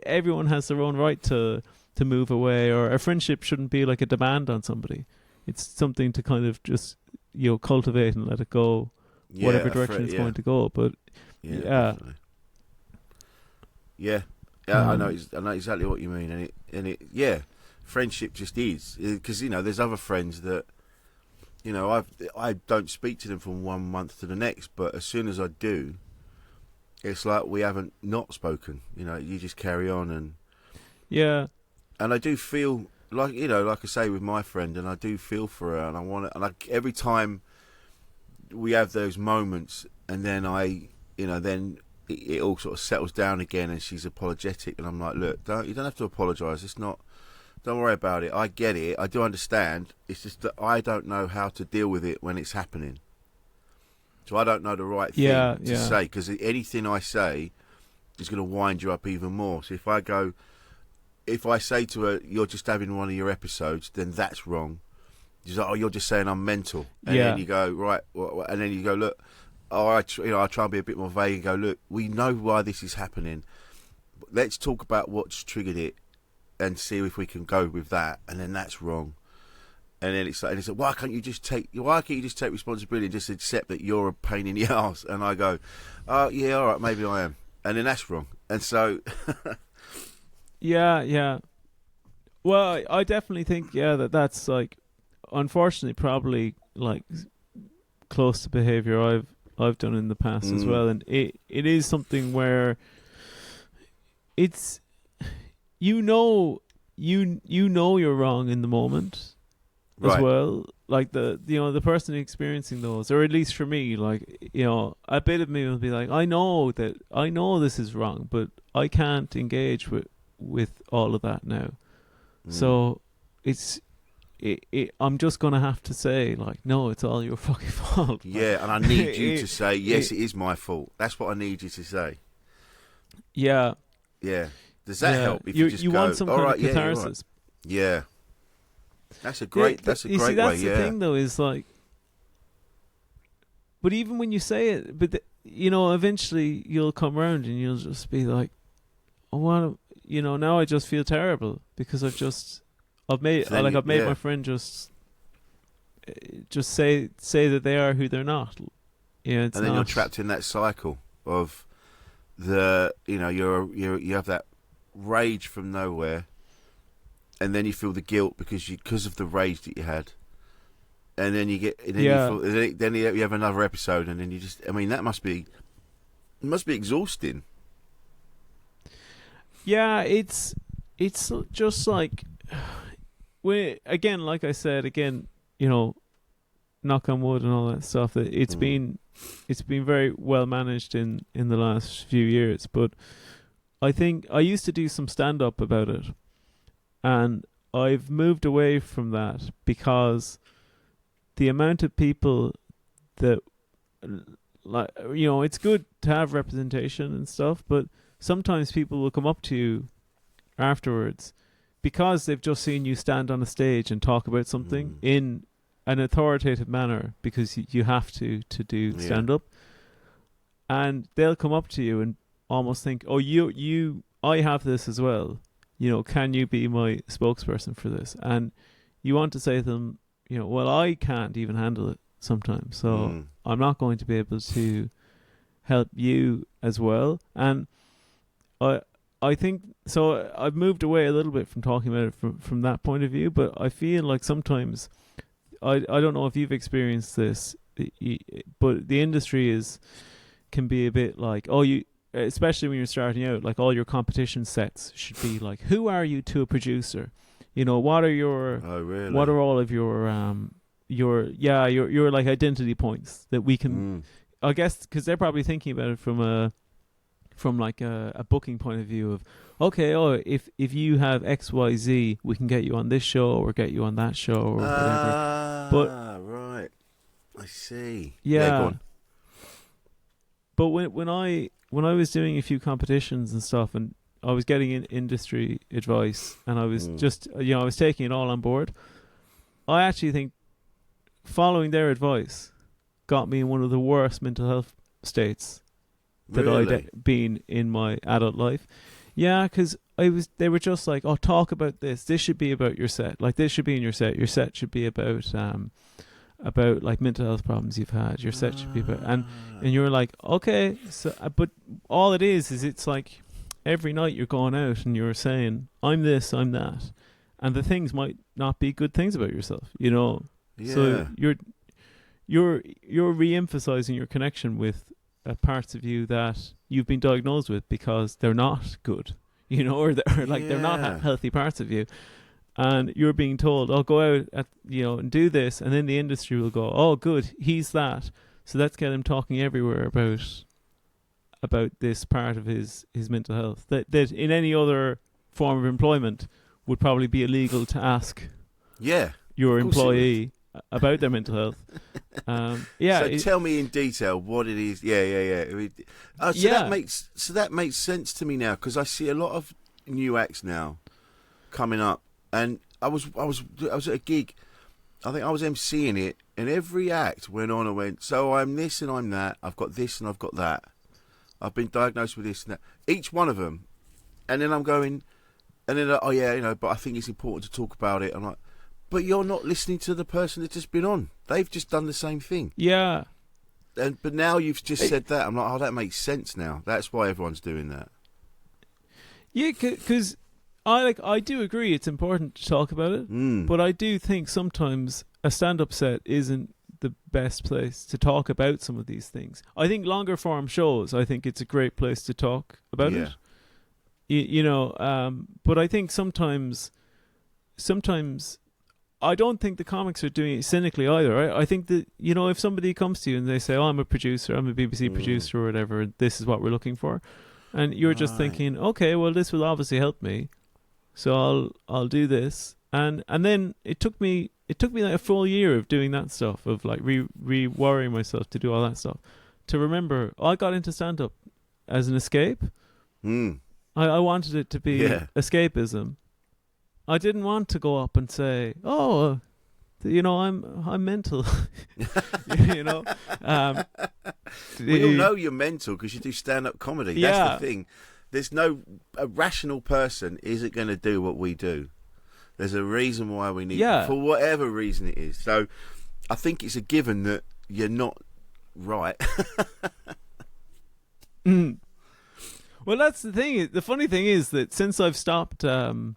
Speaker 3: everyone has their own right to move away, or a friendship shouldn't be like a demand on somebody. It's something to kind of just, cultivate and let it go, whatever direction it's going to go. But yeah.
Speaker 1: I know exactly what you mean, and it friendship just is, because there's other friends that I don't speak to them from 1 month to the next, but as soon as I do, it's like we haven't not spoken. You just carry on, and I do feel like like I say with my friend, and I do feel for her, and I want to, and every time we have those moments, and then then it all sort of settles down again, and she's apologetic, and I'm like, look, you don't have to apologise. It's not. Don't worry about it. I get it. I do understand. It's just that I don't know how to deal with it when it's happening. So I don't know the right thing to say, because anything I say is going to wind you up even more. So if I say to her, you're just having one of your episodes, then that's wrong. She's like, oh, you're just saying I'm mental. And then you go, right, and then you go, look, I try and be a bit more vague and go, look, we know why this is happening. Let's talk about what's triggered it and see if we can go with that. And then that's wrong. And then it's like, why can't you just take responsibility and just accept that you're a pain in the ass? And I go, oh yeah, all right, maybe I am. And then that's wrong. And so
Speaker 3: yeah. Well, I definitely think that's like, unfortunately, probably like close to behaviour I've done in the past as well, and it is something where it's you know you're wrong in the moment as well. Like the person experiencing those, or at least for me, like, a bit of me will be like, I know this is wrong, but I can't engage with all of that now. So I'm just gonna have to say, like, no, it's all your fucking fault.
Speaker 1: Yeah, and I need you to say, yes, it is my fault. That's what I need you to say.
Speaker 3: Yeah.
Speaker 1: Yeah. Does that help? If you just
Speaker 3: go, want some kind of catharsis.
Speaker 1: Yeah. That's a great. That's a great way.
Speaker 3: That's the thing, though, is like. But even when you say it, eventually you'll come around and you'll just be like, "Oh, now I just feel terrible because I've made my friend just say that they are who they're not." And then
Speaker 1: you're trapped in that cycle of you have that rage from nowhere. And then you feel the guilt because of the rage that you had, and then you have another episode, and then you just, that must be exhausting. Yeah, it's just like, like I said, knock on wood and all that stuff. That it's been very well managed in the last few years, but I think I used to do some stand up about it. And I've moved away from that because the amount of people that, like, it's good to have representation and stuff, but sometimes people will come up to you afterwards because they've just seen you stand on a stage and talk about something in an authoritative manner, because you have to do stand up, and they'll come up to you and almost think, "Oh, I have this as well. Can you be my spokesperson for this?" And you want to say to them, well, I can't even handle it sometimes, so I'm not going to be able to help you as well. And I think so. I've moved away a little bit from talking about it from that point of view, but I feel like sometimes I don't know if you've experienced this, but the industry can be a bit like, especially when you're starting out, like all your competition sets should be like, who are you to a producer? What are what are all of your like identity points that we can, I guess, because they're probably thinking about it from a booking point of view of, okay, if you have XYZ, we can get you on this show or get you on that show or whatever. But right, I see.
Speaker 3: Yeah,
Speaker 1: go on.
Speaker 3: But when I was doing a few competitions and stuff, and I was getting industry advice, and I was just, I was taking it all on board, I actually think following their advice got me in one of the worst mental health states that I'd been in my adult life. Yeah, because they were just like, "Oh, talk about this. This should be about your set. Like, this should be in your set. Your set should be about like mental health problems you've had. Your set should be about," and you're like, okay, so but all it is it's like every night you're going out and you're saying, "I'm this, I'm that," and the things might not be good things about yourself, Yeah. So you're re-emphasizing your connection with parts of you that you've been diagnosed with because they're not good, or they're not healthy parts of you. And you're being told, "Oh, go out and do this," and then the industry will go, "Oh, good, he's that, so let's get him talking everywhere about this part of his mental health that in any other form of employment would probably be illegal to ask your employee about their mental health." So
Speaker 1: tell me in detail what it is. That makes sense to me now, because I see a lot of new acts now coming up. And I was at a gig, I think I was emceeing it, and every act went on and went, "So I'm this and I'm that, I've got this and I've got that, I've been diagnosed with this and that," each one of them. And then I'm going, and then, but I think it's important to talk about it. I'm like, but you're not listening to the person that's just been on. They've just done the same thing.
Speaker 3: Yeah.
Speaker 1: But now you've just said that, I'm like, oh, that makes sense now. That's why everyone's doing that.
Speaker 3: Yeah, because I do agree it's important to talk about it, but I do think sometimes a stand-up set isn't the best place to talk about some of these things. I think longer form shows, I think it's a great place to talk about it. But I think sometimes I don't think the comics are doing it cynically either. I think that, if somebody comes to you and they say, oh, I'm a producer, I'm a BBC producer or whatever, and this is what we're looking for, and you're just thinking, okay, well, this will obviously help me, so I'll do this, and then it took me like a full year of doing that stuff, of like re-wiring myself to do all that stuff, to remember I got into stand-up as an escape. I wanted it to be escapism. I didn't want to go up and say, "Oh, I'm mental." We
Speaker 1: all know you're mental because you do stand-up comedy. That's the thing. There's a rational person isn't going to do what we do. There's a reason why we need, for whatever reason it is. So, I think it's a given that you're not right.
Speaker 3: Well, that's the thing. The funny thing is that since I've stopped, when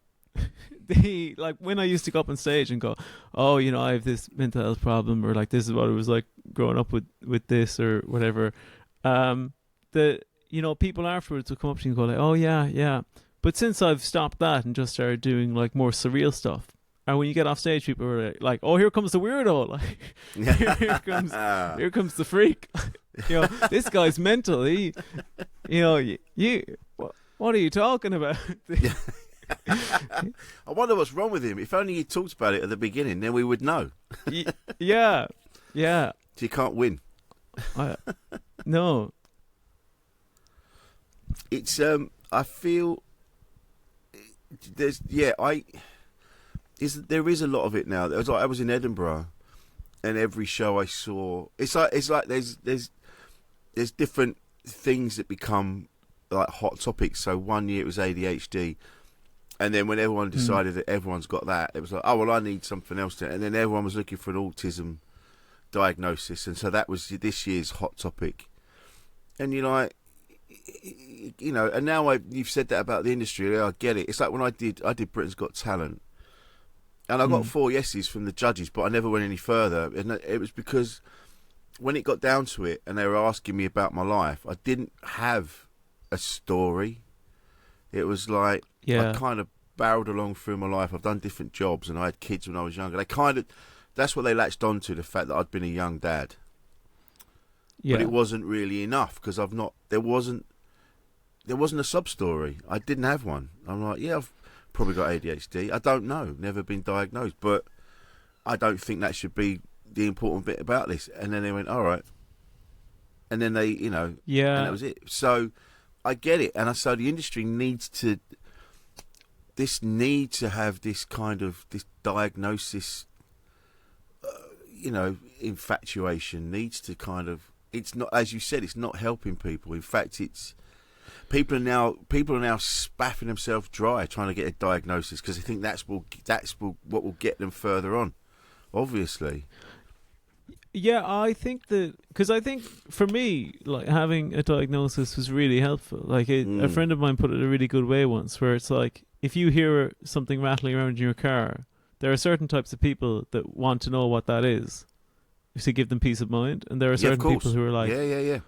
Speaker 3: I used to go up on stage and go, oh, I have this mental health problem, or like this is what it was like growing up with this or whatever. People afterwards would come up to you and go like, oh yeah. But since I've stopped that and just started doing like more surreal stuff, and when you get off stage, people are like, oh, here comes the weirdo, like here comes the freak. This guy's mental. He, what are you talking about?
Speaker 1: I wonder what's wrong with him. If only he talked about it at the beginning, then we would know.
Speaker 3: Yeah.
Speaker 1: So you can't win.
Speaker 3: No.
Speaker 1: It's I feel there is a lot of it now. It was like I was in Edinburgh, and every show I saw, it's like there's different things that become like hot topics. So one year it was ADHD, and then when everyone decided that everyone's got that, it was like, oh well, I need something else and then everyone was looking for an autism diagnosis, and so that was this year's hot topic. And you're like, and now you've said that about the industry. I get it. It's like when I did Britain's Got Talent, and I got 4 yeses from the judges, but I never went any further. And it was because when it got down to it, and they were asking me about my life, I didn't have a story. It was like I kind of barreled along through my life. I've done different jobs, and I had kids when I was younger. That's what they latched onto, the fact that I'd been a young dad. Yeah. But it wasn't really enough because there wasn't a sub story. I didn't have one. I'm like, I've probably got ADHD. I don't know, never been diagnosed, but I don't think that should be the important bit about this. And then they went, all right, and then they, and that was it. So I get it, and so the industry needs to have this kind of this diagnosis. Infatuation needs to kind of. It's not, as you said, it's not helping people. In fact, people are now spaffing themselves dry trying to get a diagnosis because they think that's what will get them further on. Obviously.
Speaker 3: Yeah, I think for me, like having a diagnosis was really helpful. Like a friend of mine put it a really good way once, where it's like if you hear something rattling around in your car, there are certain types of people that want to know what that is, to give them peace of mind, and there are certain people who are like,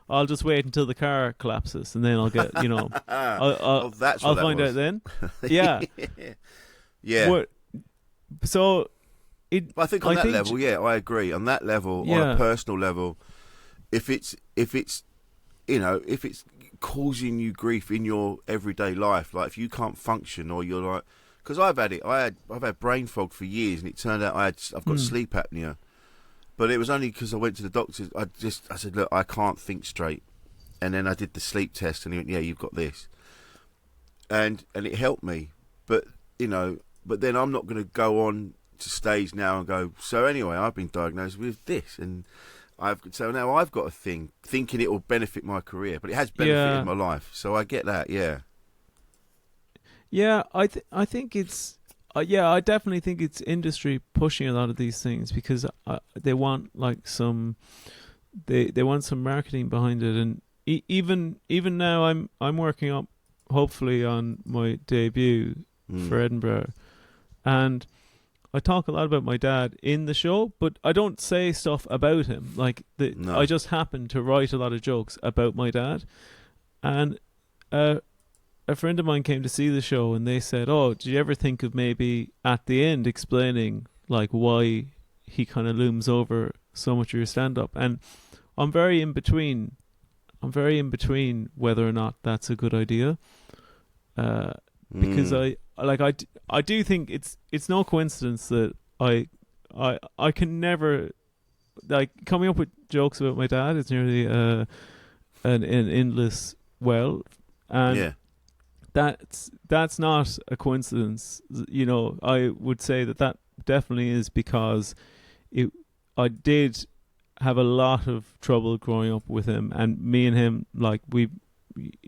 Speaker 3: I'll just wait until the car collapses and then I'll get, I'll find out then. Yeah.
Speaker 1: Yeah.
Speaker 3: So
Speaker 1: I think on that level, I agree. On that level, on a personal level, if it's causing you grief in your everyday life, like if you can't function, or you're like, because I've had brain fog for years, and it turned out I've got sleep apnea. But it was only because I went to the doctor. I said, look, I can't think straight. And then I did the sleep test, and he went, yeah, you've got this. And it helped me. But then I'm not going to go on to stage now and go, so anyway, I've been diagnosed with this. And so now I've got a thing, thinking it will benefit my career. But it has benefited my life. So I get that, yeah.
Speaker 3: Yeah, I think it's... I definitely think it's industry pushing a lot of these things because they want like they want some marketing behind it, and even now I'm working up hopefully on my debut for Edinburgh, and I talk a lot about my dad in the show, but I don't say stuff about him. Like I just happen to write a lot of jokes about my dad, and a a friend of mine came to see the show, and they said, "Oh, did you ever think of maybe at the end explaining like why he kind of looms over so much of your stand-up?" And I'm very in between. I'm very in between whether or not that's a good idea, because I do think it's no coincidence that I can never, like, coming up with jokes about my dad is nearly an endless well, and that's not a coincidence. You know, I would say that definitely is because I did have a lot of trouble growing up with him, and me and him, like, we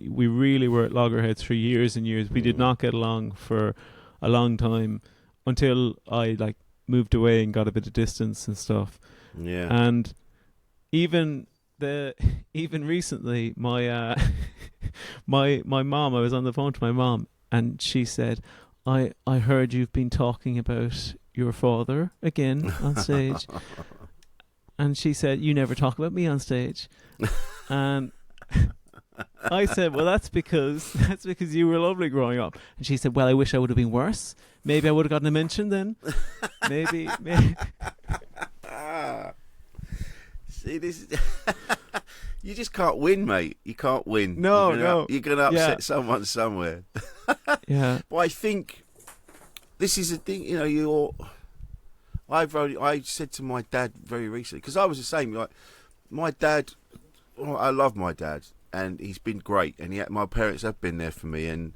Speaker 3: really were at loggerheads for years and years. We did not get along for a long time until I like moved away and got a bit of distance and stuff.
Speaker 1: Yeah.
Speaker 3: And even recently, my my mom, I was on the phone to my mom, and she said, I heard you've been talking about your father again on stage. And she said, "You never talk about me on stage." And I said, "Well, that's because you were lovely growing up." And she said, "Well, I wish I would have been worse. Maybe I would have gotten a mention then. Maybe."
Speaker 1: See, this is you just can't win, mate. You can't win.
Speaker 3: No,
Speaker 1: you're gonna upset someone somewhere.
Speaker 3: Yeah.
Speaker 1: But I think this is a thing. You know, I said to my dad very recently, because I was the same. Like, my dad, I love my dad, and he's been great, and my parents have been there for me, and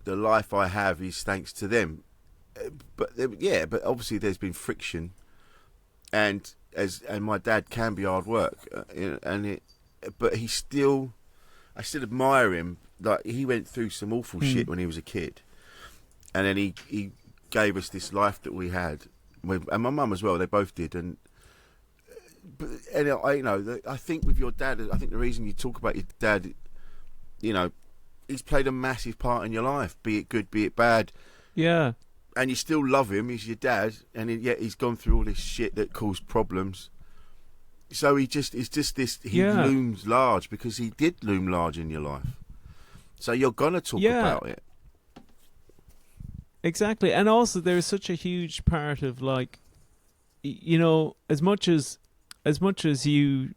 Speaker 1: the life I have is thanks to them. But obviously there's been friction, and my dad can be hard work, but I still admire him. Like, he went through some awful shit when he was a kid, and then he gave us this life that we had. And my mum as well, they both did. I think with your dad, I think the reason you talk about your dad, you know, he's played a massive part in your life, be it good, be it bad.
Speaker 3: Yeah.
Speaker 1: And you still love him, he's your dad, and yet he's gone through all this shit that caused problems. So he looms large, because he did loom large in your life. So you're going to talk about it.
Speaker 3: Exactly. And also there's such a huge part of, like, you know, as much as you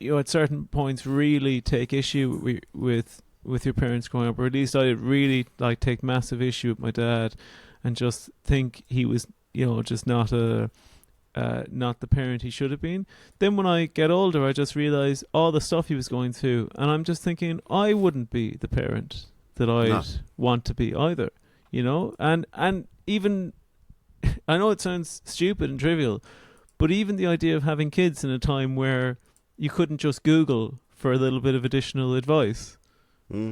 Speaker 3: at certain points really take issue with your parents growing up, or at least I really like take massive issue with my dad and just think he was, you know, just not the parent he should have been. Then when I get older, I just realize all the stuff he was going through, and I'm just thinking I wouldn't be the parent that I'd want to be either. You know, and even, I know it sounds stupid and trivial, but even the idea of having kids in a time where you couldn't just Google for a little bit of additional advice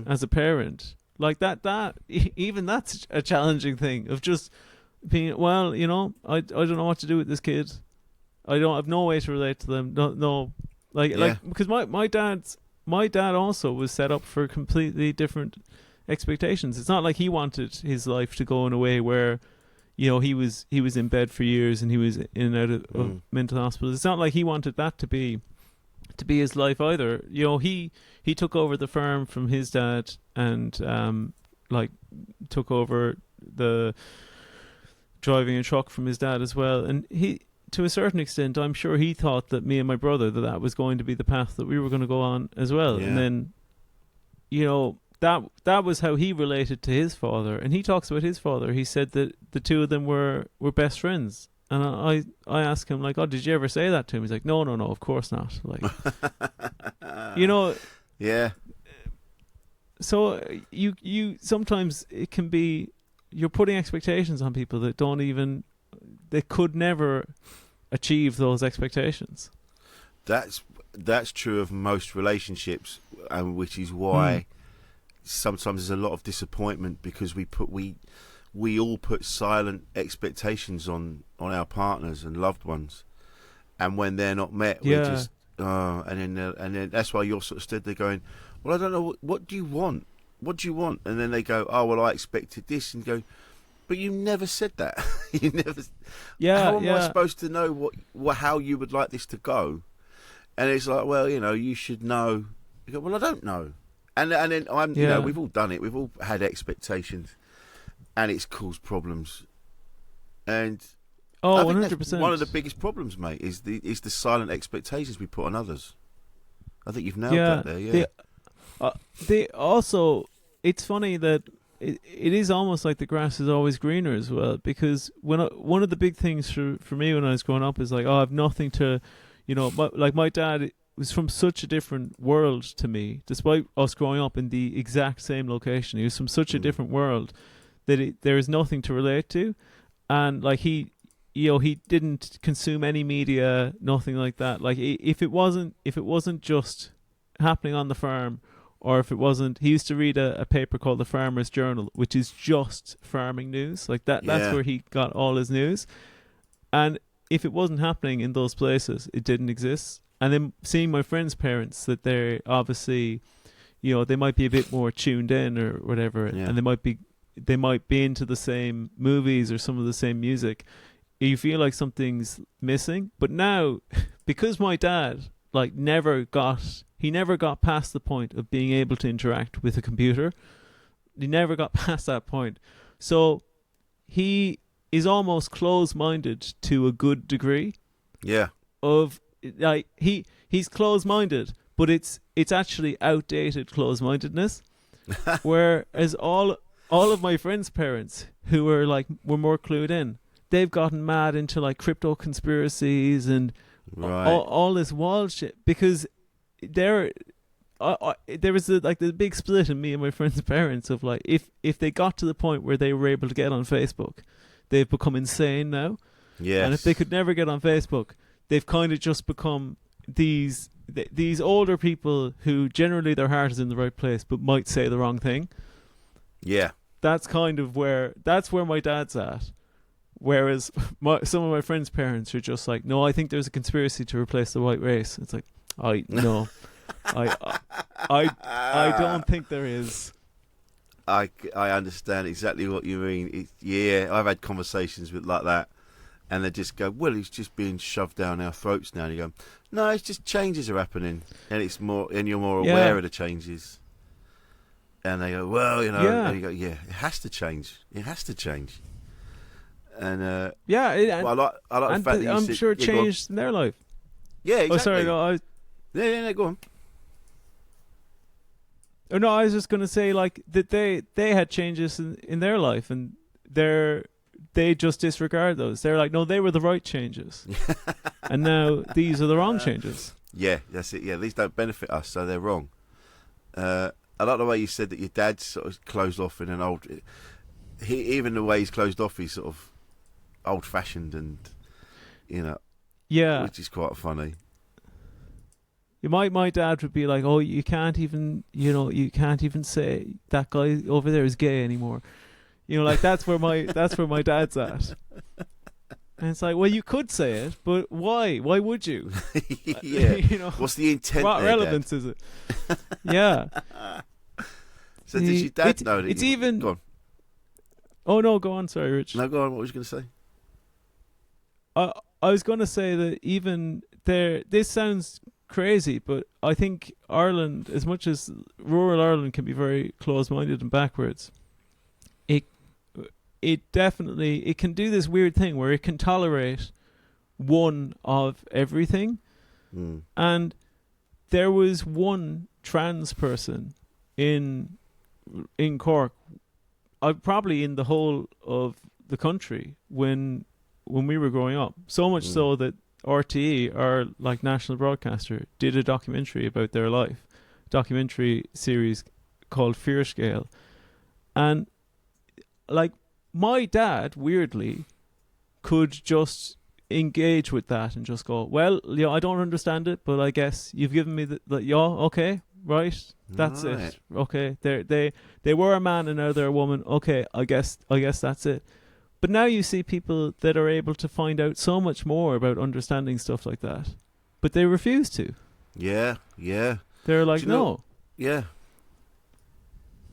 Speaker 3: as a parent, like even that's a challenging thing of just being, well, you know, I don't know what to do with this kid. I don't have no way to relate to them. Because my dad also was set up for completely different expectations. It's not like he wanted his life to go in a way where, you know, he was in bed for years and he was in and out of mental hospitals. It's not like he wanted that to be his life either. You know, he took over the farm from his dad, and took over the driving a truck from his dad as well. And he, to a certain extent, I'm sure he thought that me and my brother, that was going to be the path that we were going to go on as well. Yeah. And then, you know, that was how he related to his father. And he talks about his father. He said that the two of them were best friends. And I asked him, like, "Oh, did you ever say that to him?" He's like, no, of course not. Like, you know.
Speaker 1: Yeah.
Speaker 3: So you sometimes it can be, you're putting expectations on people that they could never achieve those expectations.
Speaker 1: That's true of most relationships, which is why sometimes there's a lot of disappointment, because we all put silent expectations on our partners and loved ones, and when they're not met, we just and then that's why you're sort of stood there going, "Well, I don't know, what do you want? What do you want?" And then they go, "Oh, well, I expected this," and go, "But you never said that." You never. How am I supposed to know how you would like this to go? And it's like, well, you know, you should know. You go, "Well, I don't know." And then you
Speaker 3: Yeah.
Speaker 1: know, we've all done it. We've all had expectations, and it's caused problems. And I think that's
Speaker 3: 100%.
Speaker 1: one of the biggest problems, mate, is the silent expectations we put on others. I think you've nailed
Speaker 3: Yeah.
Speaker 1: that there. Yeah.
Speaker 3: They also, it's funny that it is almost like the grass is always greener as well, because one of the big things for me when I was growing up is like, I have nothing to, you know, my dad was from such a different world to me, despite us growing up in the exact same location. He was from such a different world that there is nothing to relate to, and like he didn't consume any media, nothing like that. Like if it wasn't just happening on the farm, or if it wasn't, he used to read a paper called the Farmer's Journal, which is just farming news. Like that's where he got all his news. And if it wasn't happening in those places, it didn't exist. And then seeing my friends' parents, that they're obviously, you know, they might be a bit more tuned in or whatever, and they might be into the same movies or some of the same music. You feel like something's missing. But now, because my dad never got past the point of being able to interact with a computer. He never got past that point. So he is almost closed-minded to a good degree.
Speaker 1: Yeah.
Speaker 3: Of like he's closed-minded, but it's actually outdated closed-mindedness. Whereas all of my friends' parents who were more clued in, they've gotten mad into like crypto conspiracies and all this wild shit, because there was the big split in me and my friends' parents of like, if they got to the point where they were able to get on Facebook, they've become insane now.
Speaker 1: Yes.
Speaker 3: And if they could never get on Facebook, they've kind of just become these older people who generally their heart is in the right place but might say the wrong thing.
Speaker 1: Yeah.
Speaker 3: That's where my dad's at. Whereas some of my friends' parents are just like, no, I think there's a conspiracy to replace the white race. It's like, I don't think there is.
Speaker 1: I understand exactly what you mean. I've had conversations with like that, and they just go, well, it's just being shoved down our throats now. And you go, no, it's just changes are happening, and you're more aware of the changes. And they go, well, you know, and you go, yeah, it has to change. It has to change. And I like the fact that
Speaker 3: I'm sure it changed in their life.
Speaker 1: Yeah, exactly.
Speaker 3: Oh, sorry, no,
Speaker 1: no, go on.
Speaker 3: Oh no, I was just gonna say like that they had changes in their life, and they just disregard those. They're like, no, they were the right changes, and now these are the wrong changes.
Speaker 1: Yeah, that's it. Yeah, these don't benefit us, so they're wrong. I like the way you said that your dad's sort of closed off in an old. Even the way he's closed off, he's sort of old-fashioned, and you know, which is quite funny.
Speaker 3: My dad would be like, oh, you can't even say that guy over there is gay anymore. You know, like that's where my dad's at. And it's like, well, you could say it, but why? Why would you?
Speaker 1: Yeah.
Speaker 3: You know,
Speaker 1: what's the intent?
Speaker 3: What relevance is it? Yeah.
Speaker 1: So does your dad know that?
Speaker 3: It's even.
Speaker 1: Go on.
Speaker 3: Oh no, go on. Sorry, Rich.
Speaker 1: No, go on. What was you going to say?
Speaker 3: I was going to say that even there, this sounds crazy, but I think Ireland, as much as rural Ireland can be very close-minded and backwards, it definitely can do this weird thing where it can tolerate one of everything. And there was one trans person in Cork, probably in the whole of the country when we were growing up, so much so that RTÉ, our like national broadcaster, did a documentary about their life, documentary series called Fear Scale. And like my dad weirdly could just engage with that and just go, well, yeah, I don't understand it, but I guess you've given me okay, right, that's it, okay, they were a man and now they're a woman, okay, I guess that's it. But now you see people that are able to find out so much more about understanding stuff like that, but they refuse to. Yeah. They're like, no.
Speaker 1: Yeah.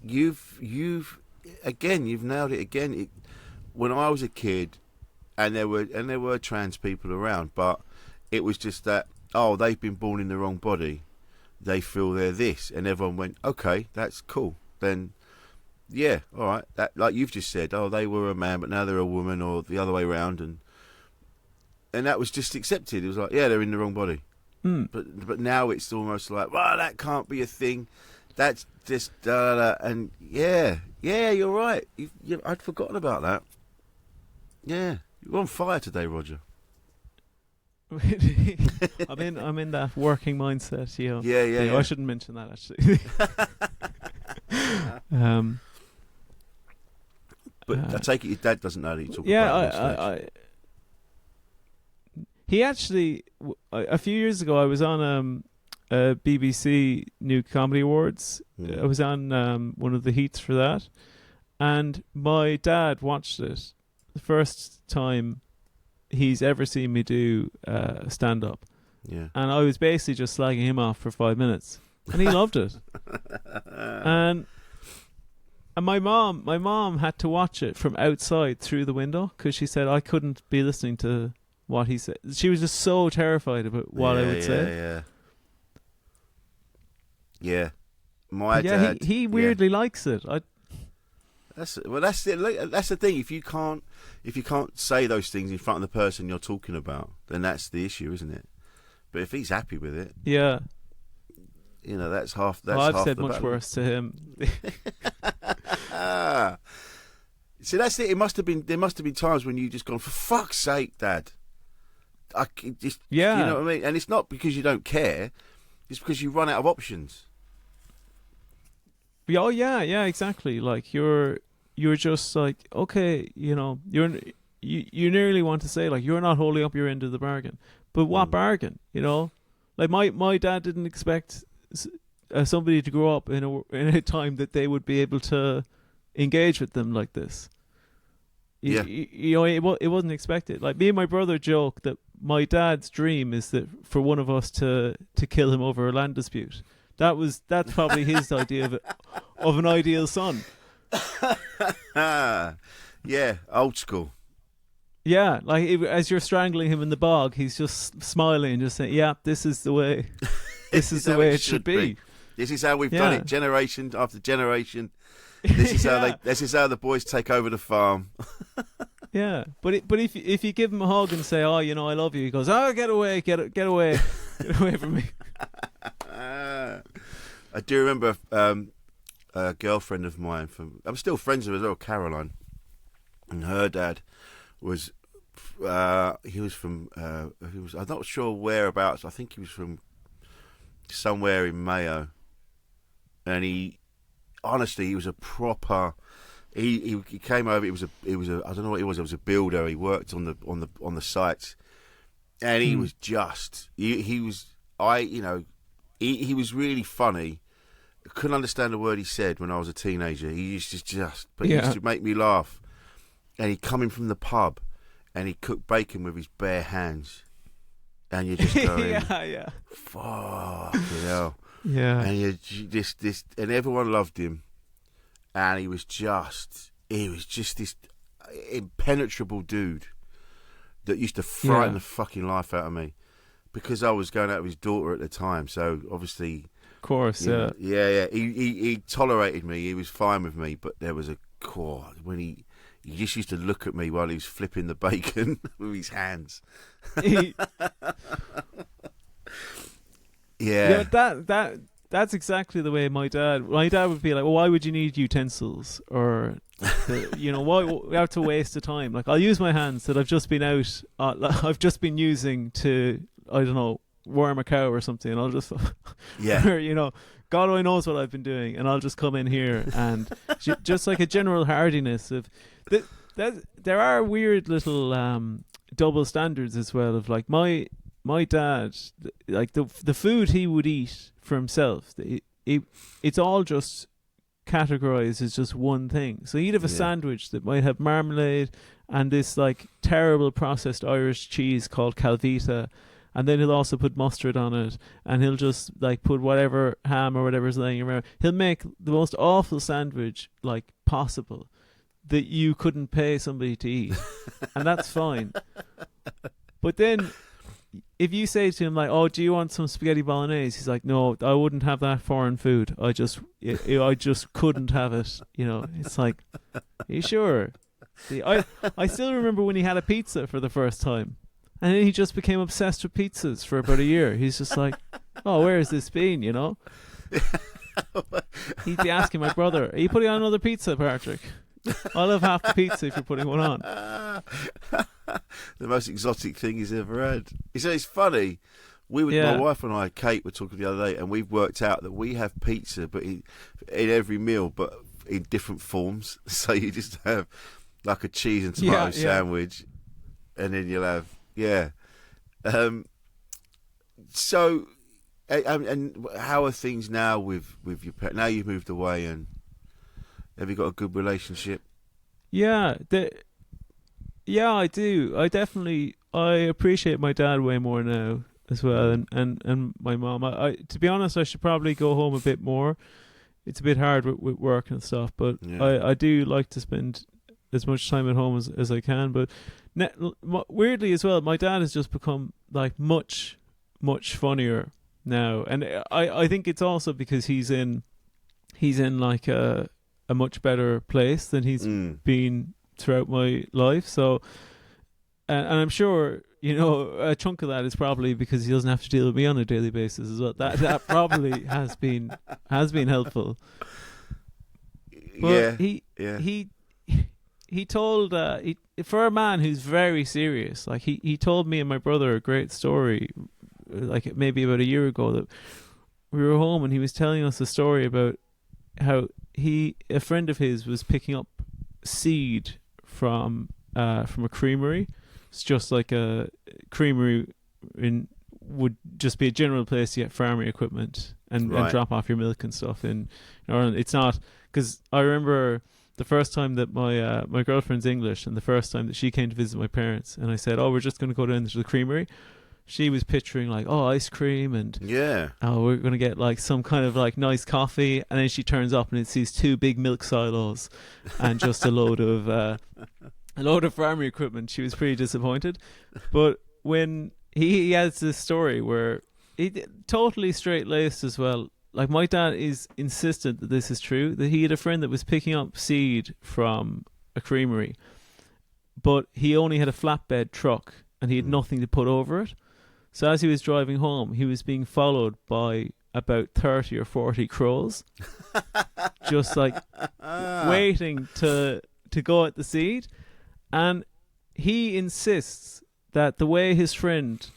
Speaker 1: You've nailed it again. When I was a kid, and there were trans people around, but it was just that, they've been born in the wrong body. they feel they're this, and everyone went, okay, that's cool. Then, yeah, all right. That, like you've just said, oh, they were a man, but now they're a woman, or the other way around, and that was just accepted. It was like, yeah, they're in the wrong body. But now it's almost like, well, that can't be a thing. That's just and yeah, you're right. I'd forgotten about that. Yeah, you're on fire today, Roger.
Speaker 3: I'm in that working mindset, you know.
Speaker 1: Yeah.
Speaker 3: I shouldn't mention that actually.
Speaker 1: But I take it your dad doesn't know that you talk about it.
Speaker 3: He actually, a few years ago, I was on a BBC New Comedy Awards. I was on one of the heats for that, and my dad watched it. The first time he's ever seen me do stand-up.
Speaker 1: Yeah.
Speaker 3: And I was basically just slagging him off for 5 minutes, and he loved it. And my mom had to watch it from outside through the window because she said I couldn't be listening to what he said. She was just so terrified about what I would say.
Speaker 1: Yeah. My dad.
Speaker 3: He weirdly likes it.
Speaker 1: That's it. That's the thing. If you can't say those things in front of the person you're talking about, then that's the issue, isn't it? But if he's happy with it,
Speaker 3: yeah,
Speaker 1: you know, that's half. That's
Speaker 3: I've
Speaker 1: half
Speaker 3: said
Speaker 1: the
Speaker 3: much
Speaker 1: battle.
Speaker 3: worse to him.
Speaker 1: See, that's it. There must have been times when you just gone, for fuck's sake, Dad. You know what I mean? And it's not because you don't care; it's because you run out of options.
Speaker 3: Oh yeah, exactly. Like you're just like, okay, you know, you nearly want to say like you're not holding up your end of the bargain, but what bargain? You know, like my dad didn't expect somebody to grow up in a time that they would be able to engage with them like this. You know, it wasn't expected. Like me and my brother joke that my dad's dream is that for one of us to kill him over a land dispute. That's probably his idea of an ideal son.
Speaker 1: Yeah, old school.
Speaker 3: Yeah, like as you're strangling him in the bog, he's just smiling and just saying, "Yeah, this is the way. This is the way it should be.
Speaker 1: This is how we've done it, generation after generation. This is how This is how the boys take over the farm."
Speaker 3: Yeah, but if you give him a hug and say, "Oh, you know, I love you," he goes, "Oh, get away, get away, get away from me."
Speaker 1: I do remember a girlfriend of mine I'm still friends with her as well, Caroline, and her dad was I'm not sure whereabouts. I think he was from somewhere in Mayo, and he was a proper. He came over. It was a I don't know what he was. It was a builder. He worked on the sites, and he was just he was really funny. I couldn't understand a word he said when I was a teenager. He used to make me laugh. And he'd come in from the pub, and he cooked bacon with his bare hands, and you're just going, fuck, you know.
Speaker 3: Yeah.
Speaker 1: And you just and everyone loved him, and he was just this impenetrable dude that used to frighten the fucking life out of me, because I was going out with his daughter at the time. So obviously,
Speaker 3: of course,
Speaker 1: he tolerated me. He was fine with me, but there was a core when he just used to look at me while he was flipping the bacon with his hands. Yeah,
Speaker 3: that's exactly the way my dad would be like, well, why would you need utensils, or why we have to waste the time? Like, I'll use my hands that I've just been out I've just been using to, I don't know, worm a cow or something, and I'll just God only knows what I've been doing, and I'll just come in here and just like a general hardiness of that. There are weird little double standards as well of like my dad, like the food he would eat for himself, it's all just categorized as just one thing. So he'd have a sandwich that might have marmalade and this like terrible processed Irish cheese called Calvita, and then he'll also put mustard on it, and he'll just like put whatever ham or whatever's laying around. He'll make the most awful sandwich like possible that you couldn't pay somebody to eat, and that's fine. But then if you say to him like, "Oh, do you want some spaghetti bolognese?" He's like, "No, I wouldn't have that foreign food. I just couldn't have it." You know, it's like, "Are you sure?" See, I still remember when he had a pizza for the first time, and then he just became obsessed with pizzas for about a year. He's just like, "Oh, where has this been?" You know. He'd be asking my brother, "Are you putting on another pizza, Patrick? I'll have half the pizza if you're putting one on."
Speaker 1: The most exotic thing he's ever had. It's funny. My wife and I, Kate, were talking the other day, and we've worked out that we have pizza, but in every meal, but in different forms. So you just have like a cheese and tomato sandwich, and then you'll have So, and how are things now with your pet? Now you've moved away, and have you got a good relationship?
Speaker 3: Yeah, I do. I appreciate my dad way more now as well, and my mom. I to be honest, I should probably go home a bit more. It's a bit hard with work and stuff, but I do like to spend as much time at home as I can. But weirdly as well, my dad has just become like much funnier now, and I think it's also because he's in like a much better place than he's been throughout my life. So, and I'm sure, you know, a chunk of that is probably because he doesn't have to deal with me on a daily basis as well. That probably has been helpful. But he told for a man who's very serious, like he told me and my brother a great story, like maybe about a year ago, that we were home and he was telling us a story about how a friend of his was picking up seed from a creamery. It's just like a creamery would just be a general place to get farming equipment and drop off your milk and stuff in Ireland. It's not, because I remember the first time that my girlfriend's English, and the first time that she came to visit my parents, and I said, "Oh, we're just going to go down to the creamery." She was picturing like, oh, ice cream, and we're going to get like some kind of like nice coffee, and then she turns up and it sees two big milk silos and just a load of farming equipment. She was pretty disappointed. But when he has this story where he totally straight-laced as well. Like, my dad is insistent that this is true, that he had a friend that was picking up seed from a creamery, but he only had a flatbed truck and he had nothing to put over it. So as he was driving home, he was being followed by about 30 or 40 crows, just like waiting to go at the seed. And he insists that the way his friend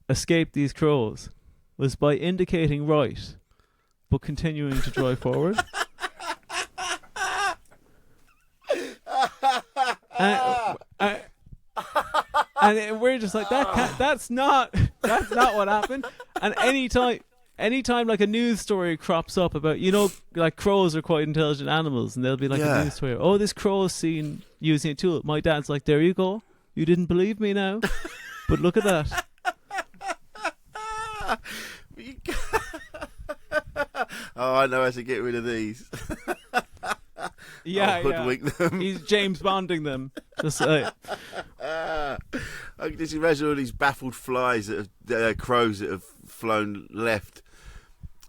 Speaker 3: escaped these crows was by indicating right, but continuing to drive forward. And we're just like, that's not what happened. And anytime like a news story crops up about, you know, like crows are quite intelligent animals, and there'll be like a news story, oh, this crow is seen using a tool. My dad's like, there you go. You didn't believe me now, but look at that.
Speaker 1: Oh, I know how to get rid of these.
Speaker 3: Yeah,
Speaker 1: hoodwink them.
Speaker 3: He's James Bonding them. Just I
Speaker 1: can just imagine all these baffled flies crows that have flown left,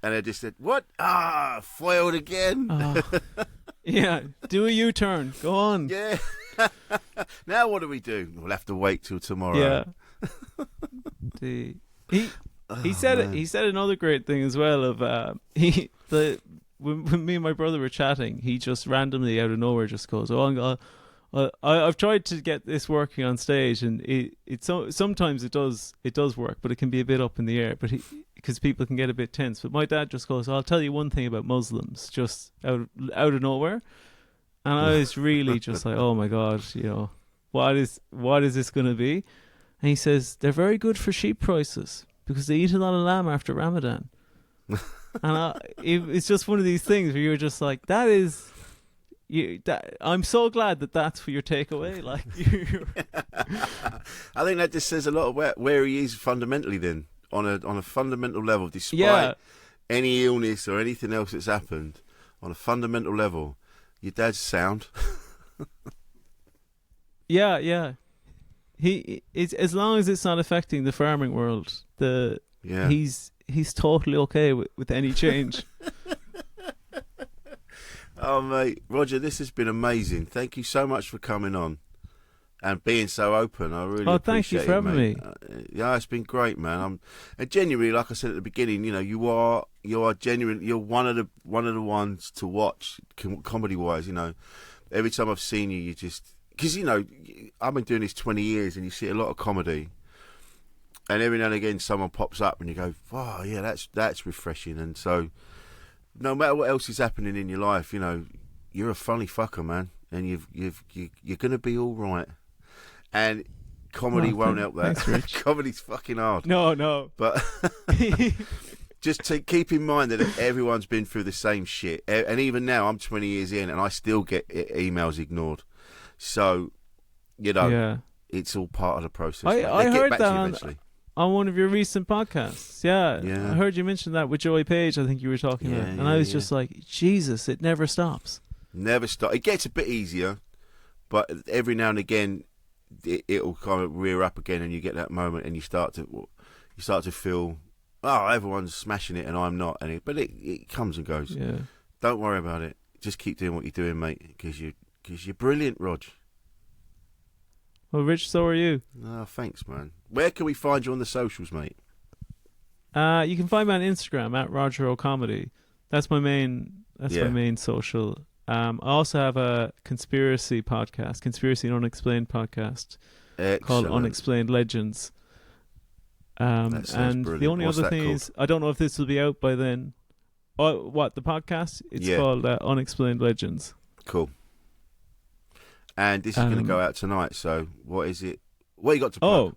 Speaker 1: and they just said, "What? Foiled again."
Speaker 3: Yeah, do a U-turn. Go on.
Speaker 1: Yeah. Now what do we do? We'll have to wait till tomorrow.
Speaker 3: Yeah. He said another great thing as well of when me and my brother were chatting, he just randomly out of nowhere just goes, "Oh, I've tried to get this working on stage, and sometimes it does work, but it can be a bit up in the air, but because people can get a bit tense." But my dad just goes, "I'll tell you one thing about Muslims," just out of nowhere, and I was really just like, "Oh my God, you know, what is this going to be?" And he says, "They're very good for sheep prices because they eat a lot of lamb after Ramadan." And it's just one of these things where you're just like, I'm so glad that's your takeaway. Like,
Speaker 1: I think that just says a lot of where he is fundamentally. Then on a fundamental level, despite any illness or anything else that's happened, on a fundamental level, your dad's sound.
Speaker 3: Yeah. it's as long as it's not affecting the farming world,
Speaker 1: Yeah.
Speaker 3: he's totally okay with any change.
Speaker 1: Oh, mate. Roger, this has been amazing. Thank you so much for coming on and being so open. I really
Speaker 3: thank you
Speaker 1: appreciate
Speaker 3: for
Speaker 1: it,
Speaker 3: having
Speaker 1: mate.
Speaker 3: me.
Speaker 1: Yeah, it's been great, man. And genuinely, like I said at the beginning, you know, you are genuine. You're one of the ones to watch comedy wise. You know, every time I've seen you, you just because you know I've been doing this 20 years, and you see a lot of comedy, and every now and again someone pops up, and you go, "Wow, yeah, that's refreshing." And so, no matter what else is happening in your life, you know, you're a funny fucker, man, and you're gonna be all right. And comedy won't help that.
Speaker 3: Thanks, Rich.
Speaker 1: Comedy's fucking hard.
Speaker 3: No.
Speaker 1: But just to keep in mind that everyone's been through the same shit. And even now, I'm 20 years in, and I still get emails ignored. So, you know, it's all part of the process.
Speaker 3: I
Speaker 1: get
Speaker 3: heard
Speaker 1: back
Speaker 3: that
Speaker 1: to you eventually.
Speaker 3: on one of your recent podcasts. Yeah. I heard you mention that with Joey Page, I think you were talking about. And I was just like, Jesus, it never stops.
Speaker 1: Never stop. It gets a bit easier, but every now and again, it'll kind of rear up again, and you get that moment, and you start to feel, oh, everyone's smashing it, and I'm not. But it comes and goes.
Speaker 3: Yeah.
Speaker 1: Don't worry about it. Just keep doing what you're doing, mate, because you're brilliant, Rog.
Speaker 3: Well, Rich, so are you.
Speaker 1: Oh, thanks, man. Where can we find you on the socials, mate?
Speaker 3: You can find me on Instagram at Roger O'Comedy. That's my main social. I also have a conspiracy and unexplained podcast.
Speaker 1: Excellent.
Speaker 3: Called Unexplained Legends. And
Speaker 1: brilliant.
Speaker 3: the only
Speaker 1: What's
Speaker 3: other
Speaker 1: that
Speaker 3: thing
Speaker 1: called?
Speaker 3: is, I don't know if this will be out by then. Oh, what, the podcast? It's called Unexplained Legends.
Speaker 1: Cool. And this is going to go out tonight, so what is it? What you got to plug?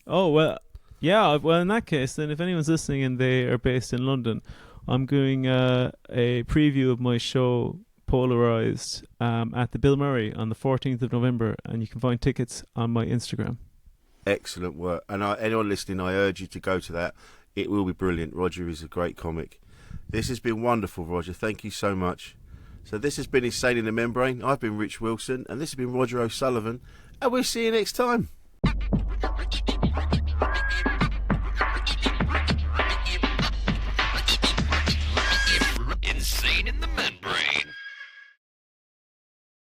Speaker 3: Well, yeah, well, in that case, then if anyone's listening and they are based in London, I'm doing a preview of my show, Polarized, at the Bill Murray on the 14th of November, and you can find tickets on my Instagram.
Speaker 1: Excellent work. And anyone listening, I urge you to go to that. It will be brilliant. Roger is a great comic. This has been wonderful, Roger. Thank you so much. So this has been Insane in the Membrane. I've been Rich Wilson, and this has been Roger O'Sullivan, and we'll see you next time.